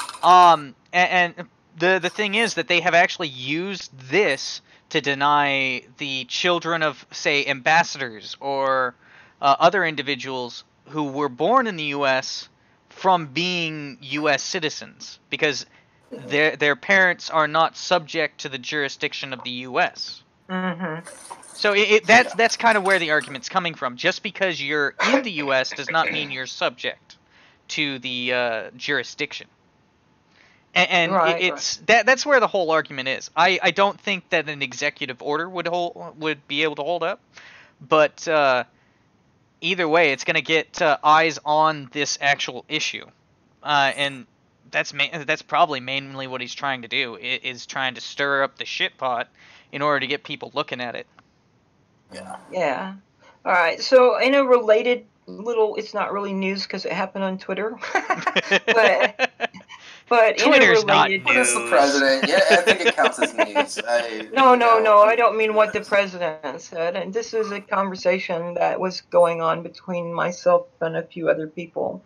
And the thing is that they have actually used this to deny the children of, say, ambassadors or other individuals who were born in the U.S. from being U.S. citizens because their parents are not subject to the jurisdiction of the U.S. Mm-hmm. So that's kind of where the argument's coming from. Just because you're in the U.S. does not mean you're subject to the jurisdiction. And that's where the whole argument is. I don't think that an executive order would be able to hold up, but either way, it's going to get eyes on this actual issue, and that's probably mainly what he's trying to do. Is trying to stir up the shit pot in order to get people looking at it. Yeah. All right. So in a related little, it's not really news because it happened on Twitter, but Twitter's not news. What is the president? Yeah, I think it counts as news. No, I don't mean what the president said. And this is a conversation that was going on between myself and a few other people.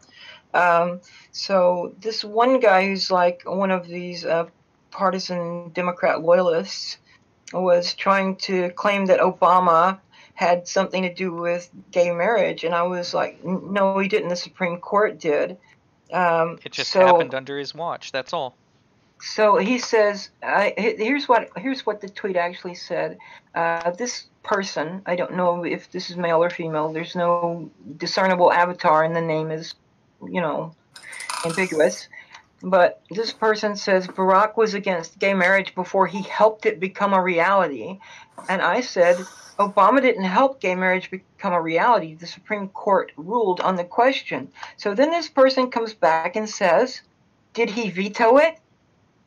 So this one guy who's like one of these partisan Democrat loyalists was trying to claim that Obama had something to do with gay marriage. And I was like, no, he didn't. The Supreme Court did. It just happened under his watch. That's all. So he says, here's what the tweet actually said. This person, I don't know if this is male or female. There's no discernible avatar, and the name is, ambiguous. But this person says Barack was against gay marriage before he helped it become a reality. And I said, Obama didn't help gay marriage become a reality. The Supreme Court ruled on the question. So then this person comes back and says, did he veto it?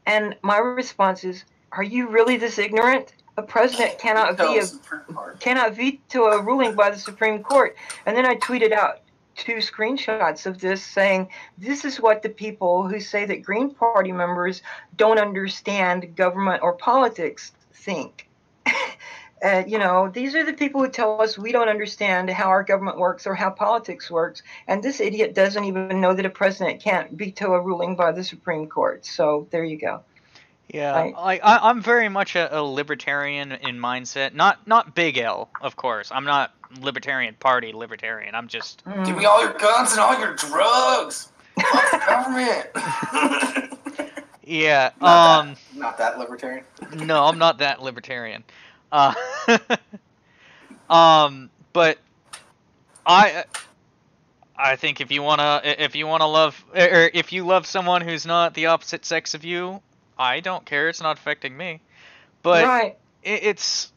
And my response is, are you really this ignorant? A president cannot veto a ruling by the Supreme Court. And then I tweeted out 2 screenshots of this saying, this is what the people who say that Green Party members don't understand government or politics think. These are the people who tell us we don't understand how our government works or how politics works. And this idiot doesn't even know that a president can't veto a ruling by the Supreme Court. So there you go. Yeah, right? I'm very much a libertarian in mindset. Not big L, of course. I'm not Libertarian Party libertarian. I'm just... Give me all your guns and all your drugs! Fuck the government! Yeah. Not that libertarian? No, I'm not that libertarian. But I think if you wanna love, or if you love someone who's not the opposite sex of you, I don't care. It's not affecting me. But Right. it's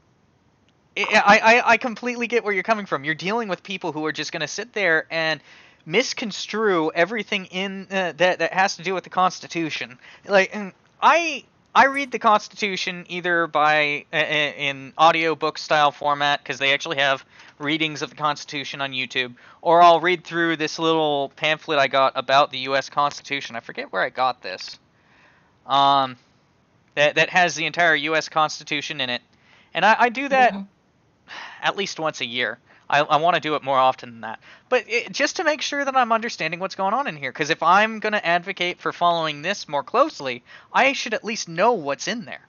I completely get where you're coming from. You're dealing with people who are just going to sit there and misconstrue everything in that has to do with the Constitution. Like, I read the Constitution either by in audiobook style format, because they actually have readings of the Constitution on YouTube, or I'll read through this little pamphlet I got about the U.S. Constitution. I forget where I got this. That has the entire U.S. Constitution in it, and I do that Mm-hmm. at least once a year. I want to do it more often than that. But just to make sure that I'm understanding what's going on in here. Because if I'm going to advocate for following this more closely, I should at least know what's in there.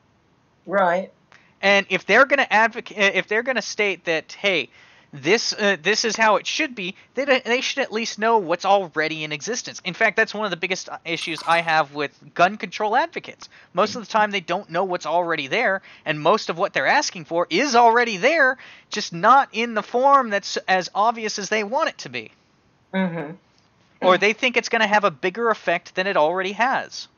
Right. And if they're going to advocate, if they're going to state that, hey, this is how it should be, they should at least know what's already in existence. In fact, that's one of the biggest issues I have with gun control advocates. Most of the time, they don't know what's already there, and most of what they're asking for is already there, just not in the form that's as obvious as they want it to be. Mm-hmm. Or they think it's going to have a bigger effect than it already has.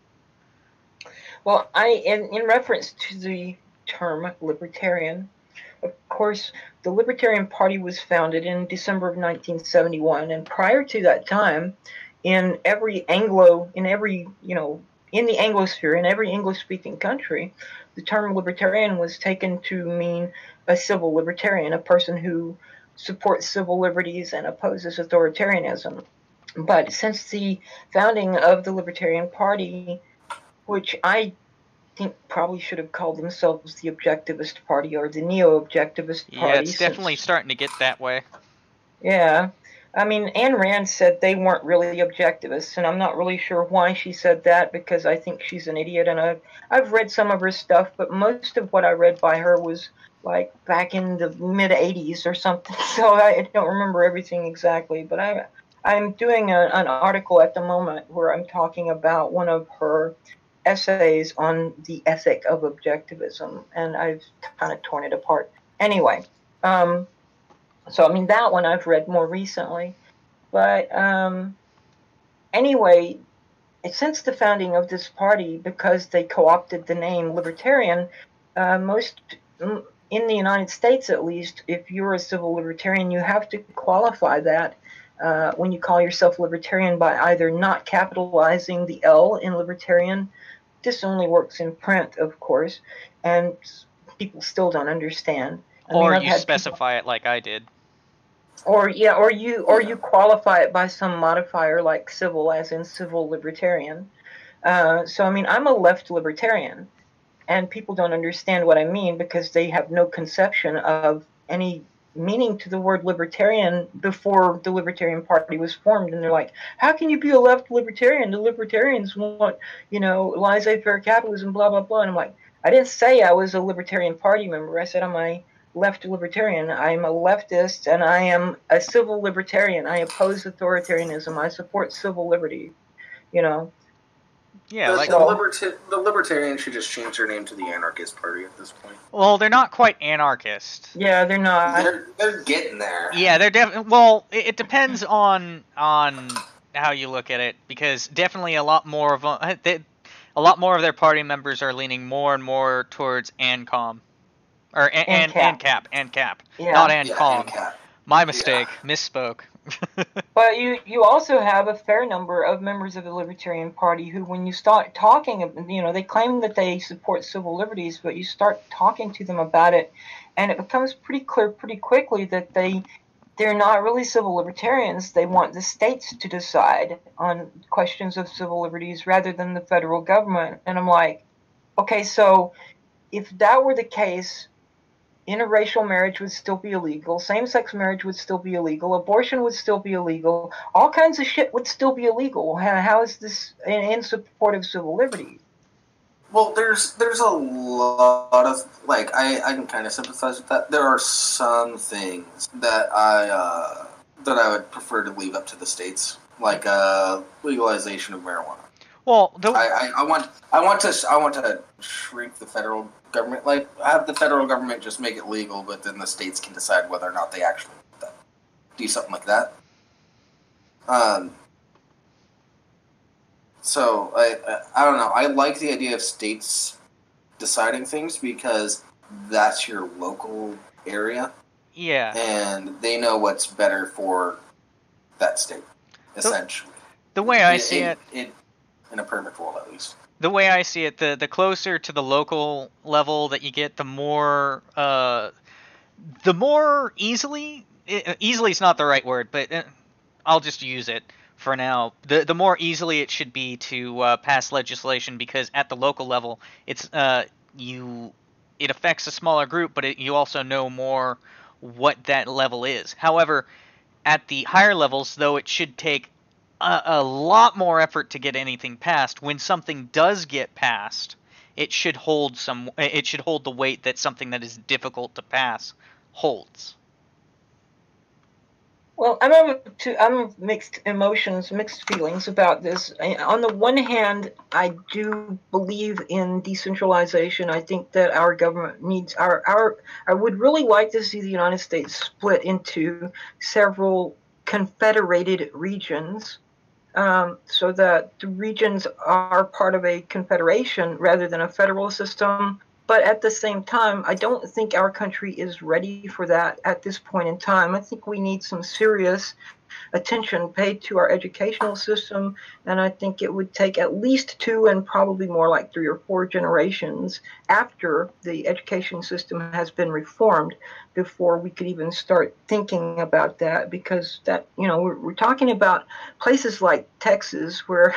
Well, in reference to the term libertarian, of course, the Libertarian Party was founded in December of 1971, and prior to that time, in the Anglosphere, in every English-speaking country, the term libertarian was taken to mean a civil libertarian, a person who supports civil liberties and opposes authoritarianism. But since the founding of the Libertarian Party, which I think probably should have called themselves the Objectivist Party or the Neo-Objectivist Party. Yeah, it's definitely starting to get that way. Yeah. I mean, Ayn Rand said they weren't really objectivists, and I'm not really sure why she said that, because I think she's an idiot, and I've read some of her stuff, but most of what I read by her was like back in the mid-'80s or something, so I don't remember everything exactly, but I'm doing an article at the moment where I'm talking about one of her essays on the ethic of objectivism, and I've kind of torn it apart. Anyway, so I mean, that one I've read more recently. But anyway, since the founding of this party, because they co-opted the name libertarian, most, in the United States at least, if you're a civil libertarian, you have to qualify that when you call yourself libertarian by either not capitalizing the L in libertarian. This only works in print, of course, and people still don't understand. Or you specify it like I did. Or you qualify it by some modifier like civil, as in civil libertarian. So I mean, I'm a left libertarian, and people don't understand what I mean because they have no conception of any meaning to the word libertarian before the Libertarian Party was formed, and they're like, how can you be a left libertarian? The libertarians want, laissez-faire capitalism, blah blah blah. And I'm like, I didn't say I was a Libertarian Party member. I said I'm a left libertarian. I'm a leftist, and I am a civil libertarian. I oppose authoritarianism. I support civil liberty. Yeah, the Libertarians should just change their name to the Anarchist Party at this point. Well, they're not quite anarchist. Yeah, they're not. They're getting there. Yeah, they're definitely. Well, it depends on how you look at it, because definitely a lot more of their party members are leaning more and more towards ANCOM, or ANCAP, yeah. not ANCOM. ANCAP. My mistake, misspoke. But you also have a fair number of members of the Libertarian Party who, when you start talking, they claim that they support civil liberties, but you start talking to them about it, and it becomes pretty clear pretty quickly that they're not really civil libertarians. They want the states to decide on questions of civil liberties rather than the federal government. And I'm like, okay, so if that were the case, interracial marriage would still be illegal, same-sex marriage would still be illegal, abortion would still be illegal, all kinds of shit would still be illegal. How is this in support of civil liberty? Well, there's a lot of, I can kind of sympathize with that. There are some things that I would prefer to leave up to the states, like legalization of marijuana. Well, I want to shrink the federal government, have the federal government just make it legal, but then the states can decide whether or not they actually want that. do something like that. So I don't know. I like the idea of states deciding things because that's your local area. Yeah. And they know what's better for that state, essentially. The way I see it, in a perfect world, at least. The way I see it, the closer to the local level that you get, the more easily is not the right word, but I'll just use it for now. The more easily it should be to pass legislation, because at the local level, it affects a smaller group, but you also know more what that level is. However, at the higher levels, though, it should take a lot more effort to get anything passed. When something does get passed, it should hold the weight that something that is difficult to pass holds. Well, I'm mixed emotions, mixed feelings about this. On the one hand, I do believe in decentralization. I think that our government needs I would really like to see the United States split into several confederated regions, so that the regions are part of a confederation rather than a federal system. But at the same time, I don't think our country is ready for that at this point in time. I think we need some serious attention paid to our educational system, and I think it would take at least 2 and probably more like 3 or 4 generations after the education system has been reformed before we could even start thinking about that, because that, we're talking about places like Texas where,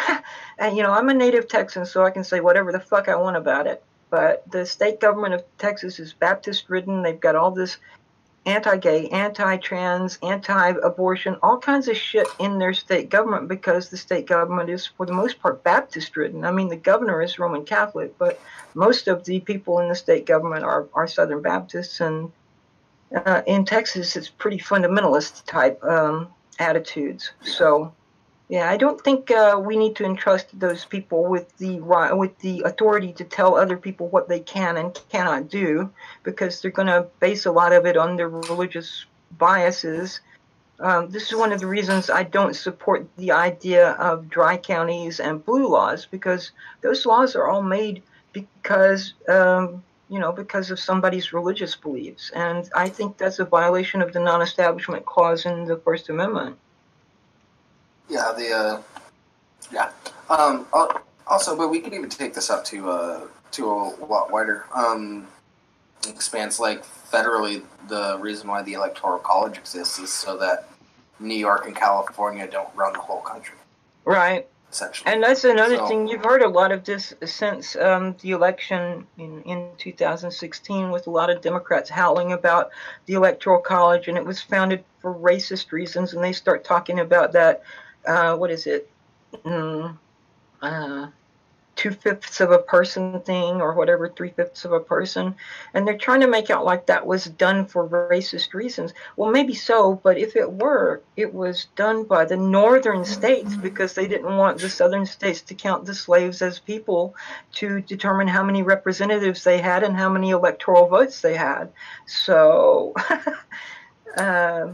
and I'm a native Texan, so I can say whatever the fuck I want about it. But the state government of Texas is Baptist-ridden. They've got all this anti-gay, anti-trans, anti-abortion, all kinds of shit in their state government because the state government is, for the most part, Baptist-ridden. I mean, the governor is Roman Catholic, but most of the people in the state government are Southern Baptists. And in Texas, it's pretty fundamentalist type attitudes. So, yeah, I don't think we need to entrust those people with the authority to tell other people what they can and cannot do, because they're going to base a lot of it on their religious biases. This is one of the reasons I don't support the idea of dry counties and blue laws, because those laws are all made because because of somebody's religious beliefs, and I think that's a violation of the non-establishment clause in the First Amendment. Yeah, also, but we could even take this up to a lot wider expanse. Like federally, the reason why the Electoral College exists is so that New York and California don't run the whole country. Right. Essentially. And that's another thing. You've heard a lot of this since the election in 2016, with a lot of Democrats howling about the Electoral College, and it was founded for racist reasons, and they start talking about that. What is it? 2/5 of a person thing, or whatever, 3/5 of a person, and they're trying to make out like that was done for racist reasons. Well, maybe so, but if it were, it was done by the northern states because they didn't want the southern states to count the slaves as people to determine how many representatives they had and how many electoral votes they had. So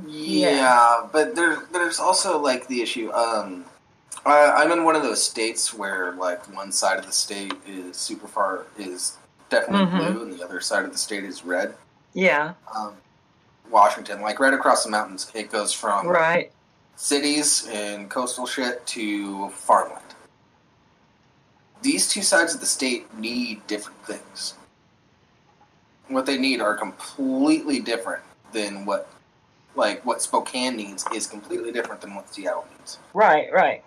yeah, but there's also like the issue. I'm in one of those states where like one side of the state is definitely blue, and the other side of the state is red. Yeah. Washington, like right across the mountains, it goes from right cities and coastal shit to farmland. These two sides of the state need different things. What they need are completely different than what Spokane needs is completely different than what Seattle needs. Right.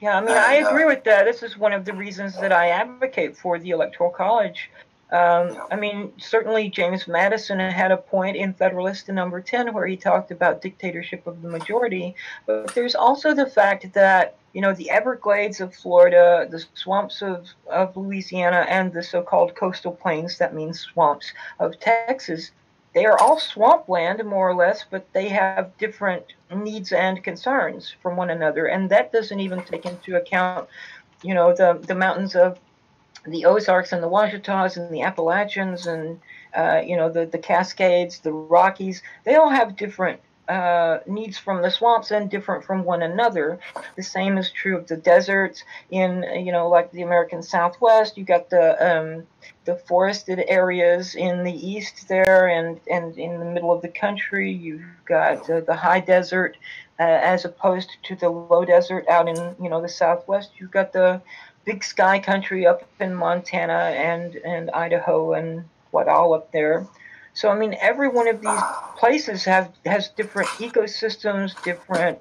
Yeah, I mean, I agree with that. This is one of the reasons that I advocate for the Electoral College. I mean, certainly James Madison had a point in Federalist number 10 where he talked about dictatorship of the majority. But there's also the fact that, the Everglades of Florida, the swamps of Louisiana, and the so-called coastal plains, that means swamps, of Texas, they are all swampland, more or less, but they have different needs and concerns from one another. And that doesn't even take into account, the mountains of the Ozarks and the Ouachitas and the Appalachians and, the Cascades, the Rockies. They all have different needs from the swamps and different from one another. The same is true of the deserts. In like the American Southwest, you got the forested areas in the east there, and in the middle of the country, you've got the high desert, as opposed to the low desert out in the Southwest. You've got the big sky country up in Montana and Idaho and all up there. So I mean, every one of these places has different ecosystems, different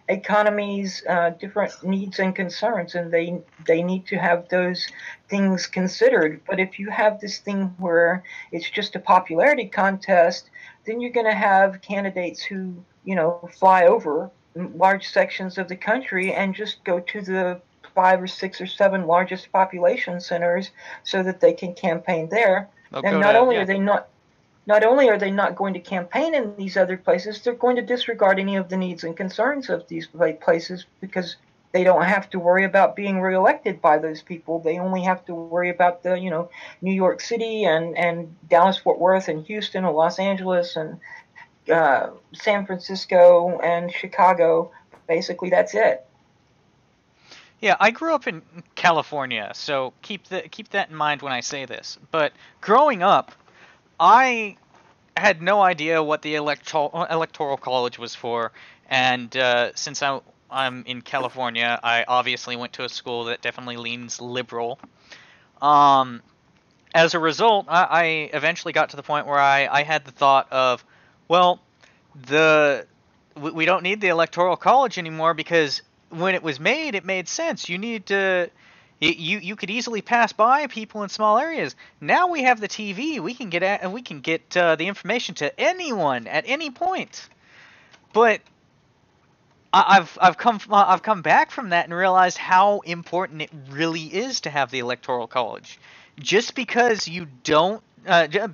economies, different needs and concerns, and they need to have those things considered. But if you have this thing where it's just a popularity contest, then you're going to have candidates who fly over large sections of the country and just go to the 5 or 6 or 7 largest population centers so that they can campaign there. And not only are they not going to campaign in these other places, they're going to disregard any of the needs and concerns of these places, because they don't have to worry about being reelected by those people. They only have to worry about the New York City and Dallas Fort Worth and Houston and Los Angeles and San Francisco and Chicago. Basically, that's it. Yeah, I grew up in California, so keep that in mind when I say this. But growing up, I had no idea what the electoral college was for, and since I'm in California, I obviously went to a school that definitely leans liberal. As a result, I eventually got to the point where I had the thought of, well, we don't need the electoral college anymore, because when it was made, it made sense. You could easily pass by people in small areas. Now we have the TV. We can get the information to anyone at any point. But I've come back from that and realized how important it really is to have the electoral college. Just because you don't,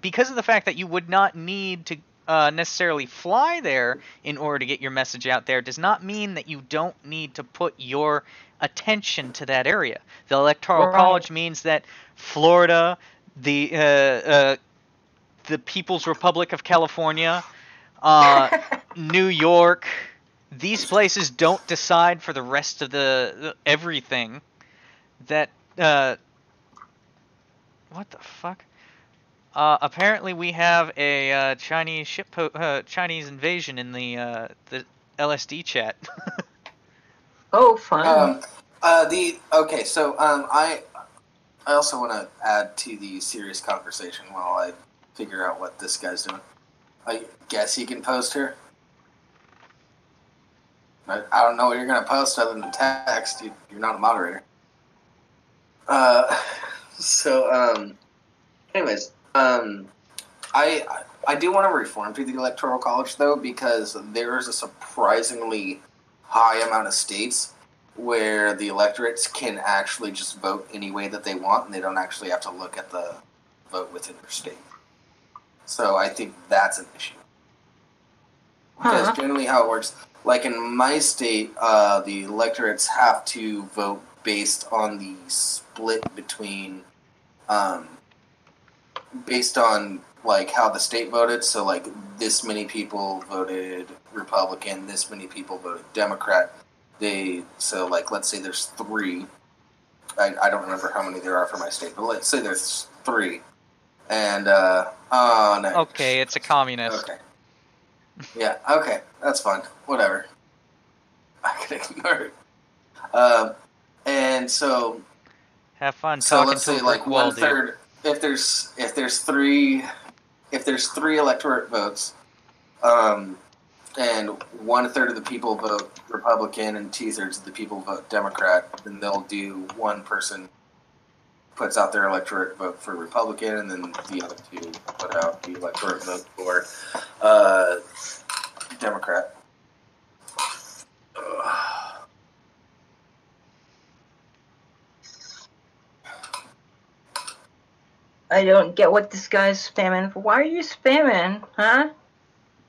because of the fact that you would not need to necessarily fly there in order to get your message out there, does not mean that you don't need to put your attention to that area. The electoral college means that Florida, the People's Republic of California, New York, these places don't decide for the rest of the everything. That what the fuck? Apparently we have a Chinese Chinese invasion in the LSD chat. Oh, fun. I also want to add to the serious conversation while I figure out what this guy's doing. I guess he can post here. I don't know what you're going to post other than text. You're not a moderator. Anyways, I do want to reform to the Electoral College, though, because there is a surprisingly high amount of states where the electorates can actually just vote any way that they want, and they don't actually have to look at the vote within their state. So I think that's an issue. Because generally how it works, like in my state, the electorates have to vote based on the split between, based on like how the state voted. So like this many people voted Republican, this many people voted Democrat. So like let's say there's 3. I don't remember how many there are for my state, but let's say there's 3. And no. Okay, it's a communist. Okay. Yeah, okay, that's fine. Whatever. I can ignore it. And so have fun talking let's say to like wall, 1/3. If there's 3 electorate votes, and 1/3 of the people vote Republican and 2/3 of the people vote Democrat, then they'll do one person puts out their electorate vote for Republican, and then the other 2 put out the electorate vote for Democrat. I don't get what this guy's spamming for. Why are you spamming, huh?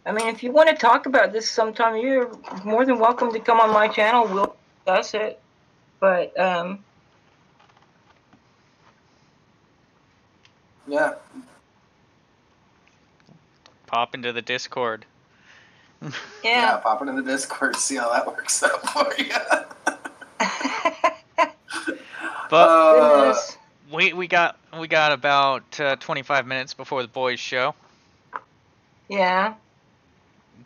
I mean, if you want to talk about this sometime, you're more than welcome to come on my channel. We'll discuss it. But, yeah. Pop into the Discord. Yeah. pop it in the Discord, see how that works out for you. But Goodness. we got about 25 minutes before the boys' show. Yeah.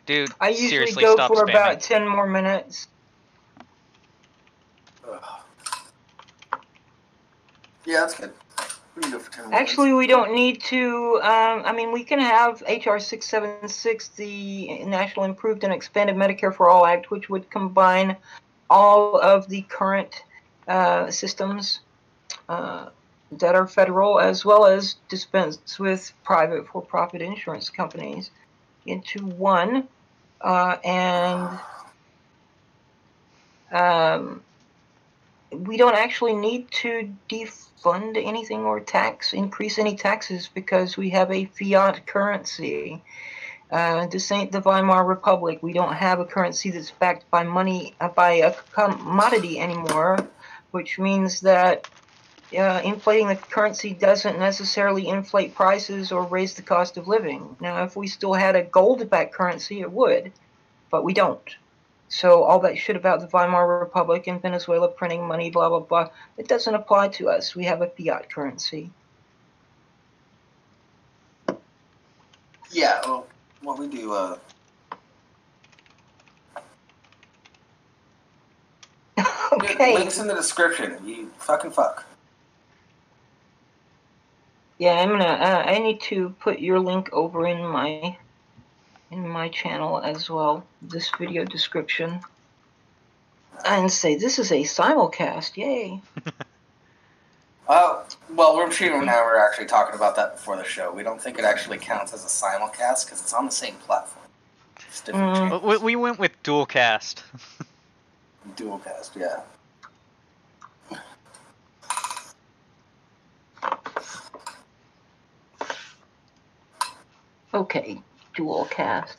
Dude, I usually seriously, go stop for spamming. about 10 more minutes. Yeah, that's good. We can go for 10 more Actually, minutes. we don't need to. I mean, we can have HR 676, the National Improved and Expanded Medicare for All Act, which would combine all of the current systems that are federal, as well as dispense with private for-profit insurance companies into one. And we don't actually need to defund anything or increase any taxes because we have a fiat currency. This ain't the Weimar Republic. We don't have a currency that's backed by money, by a commodity anymore, which means that inflating the currency doesn't necessarily inflate prices or raise the cost of living. Now, if we still had a gold-backed currency, it would, but we don't. So all that shit about the Weimar Republic and Venezuela printing money, blah, blah, blah, it doesn't apply to us. We have a fiat currency. Yeah, well, what we do, Okay. links in the description. You fucking fuck. Yeah, I'm gonna. I need to put your link over in my channel as well. This video description. And say this is a simulcast. Yay! Well, Rimshee and I were actually talking about that before the show. We don't think it actually counts as a simulcast because it's on the same platform. It's different channels. We went with dualcast. Dualcast, yeah. Okay, dual cast.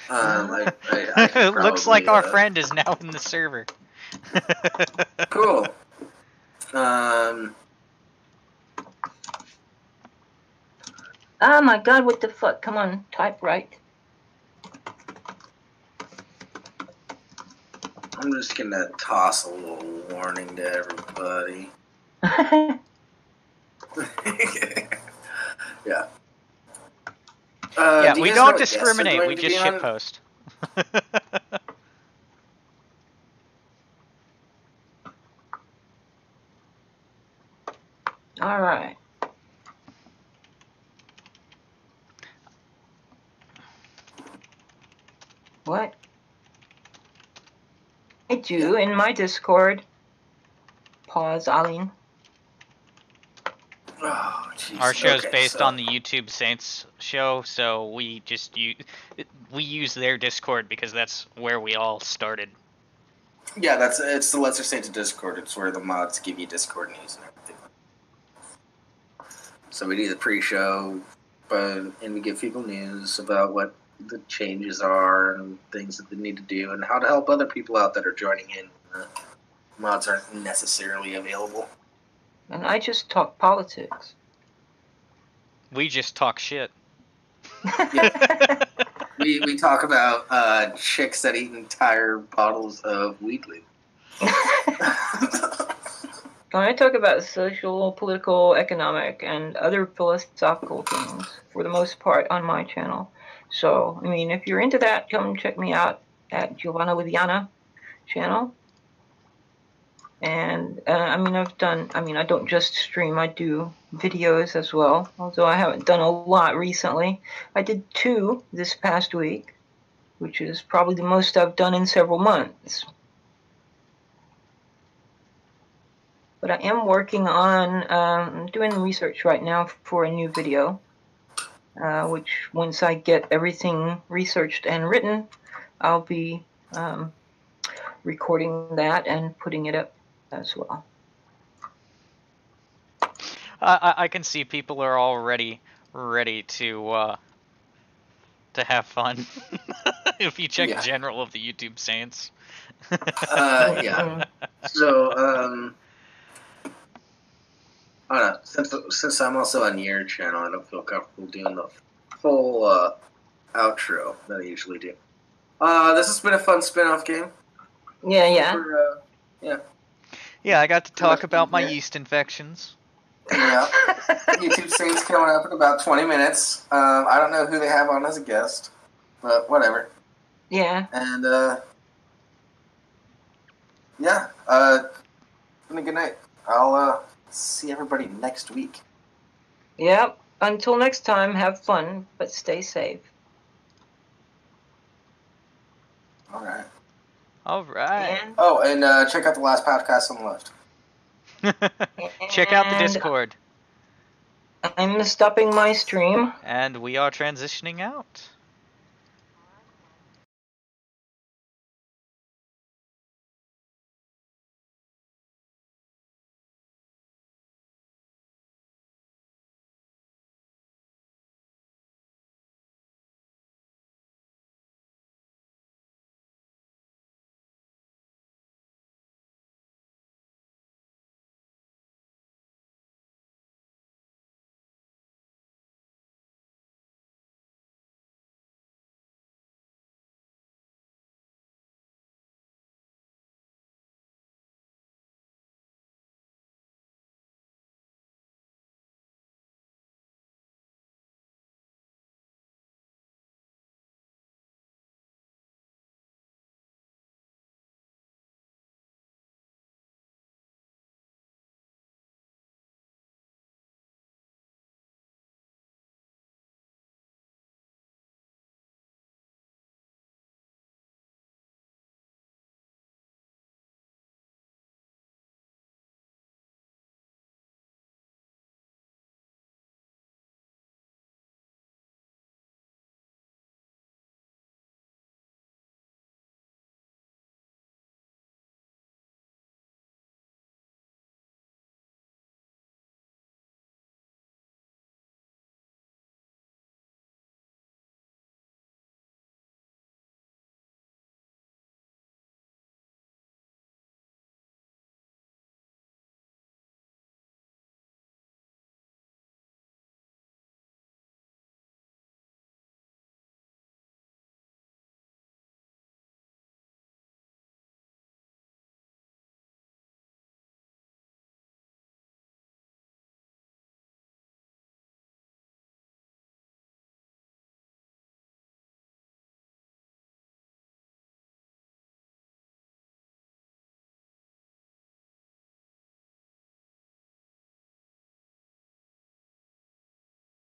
I It looks like probably, our friend is now in the server. Cool. Oh my god, what the fuck? Come on, type right. I'm just gonna toss a little warning to everybody. Yeah. Yeah, do you we guys know don't what guests are discriminate. going We to just be on? shitpost. All right. What? I do in my Discord. Pause, Aline. Oh, jeez. Our show's Okay, based so- on the YouTube Saints show, so we just use their Discord because that's where we all started. Yeah, it's the Lesser Saints Discord. It's where the mods give you Discord news and everything. So we do the pre-show, and we give people news about what the changes are and things that they need to do and how to help other people out that are joining in. Mods aren't necessarily available. And I just talk politics. We just talk shit. We talk about chicks that eat entire bottles of Wheatley. I talk about social, political, economic, and other philosophical things for the most part on my channel. So, I mean, if you're into that, come check me out at Giovanna Liviana channel. And, I don't just stream, I do videos as well, although I haven't done a lot recently. I did 2 this past week, which is probably the most I've done in several months. But I am working on doing research right now for a new video, which once I get everything researched and written, I'll be recording that and putting it up as well. I can see people are already ready to have fun. If you check general of the YouTube Saints. Yeah. So, I don't know. Since I'm also on your channel, I don't feel comfortable doing the full outro that I usually do. This has been a fun spin-off game. Yeah. Yeah, I got to talk about my yeast infections. Yeah. YouTube Saints coming up in about 20 minutes. I don't know who they have on as a guest, but whatever. Yeah. And, yeah. Been a good night. I'll see everybody next week. Yep. Until next time, have fun, but stay safe. All right. All right. And, Oh, and check out the last podcast on the left. Check out the and Discord. I'm stopping my stream. And we are transitioning out.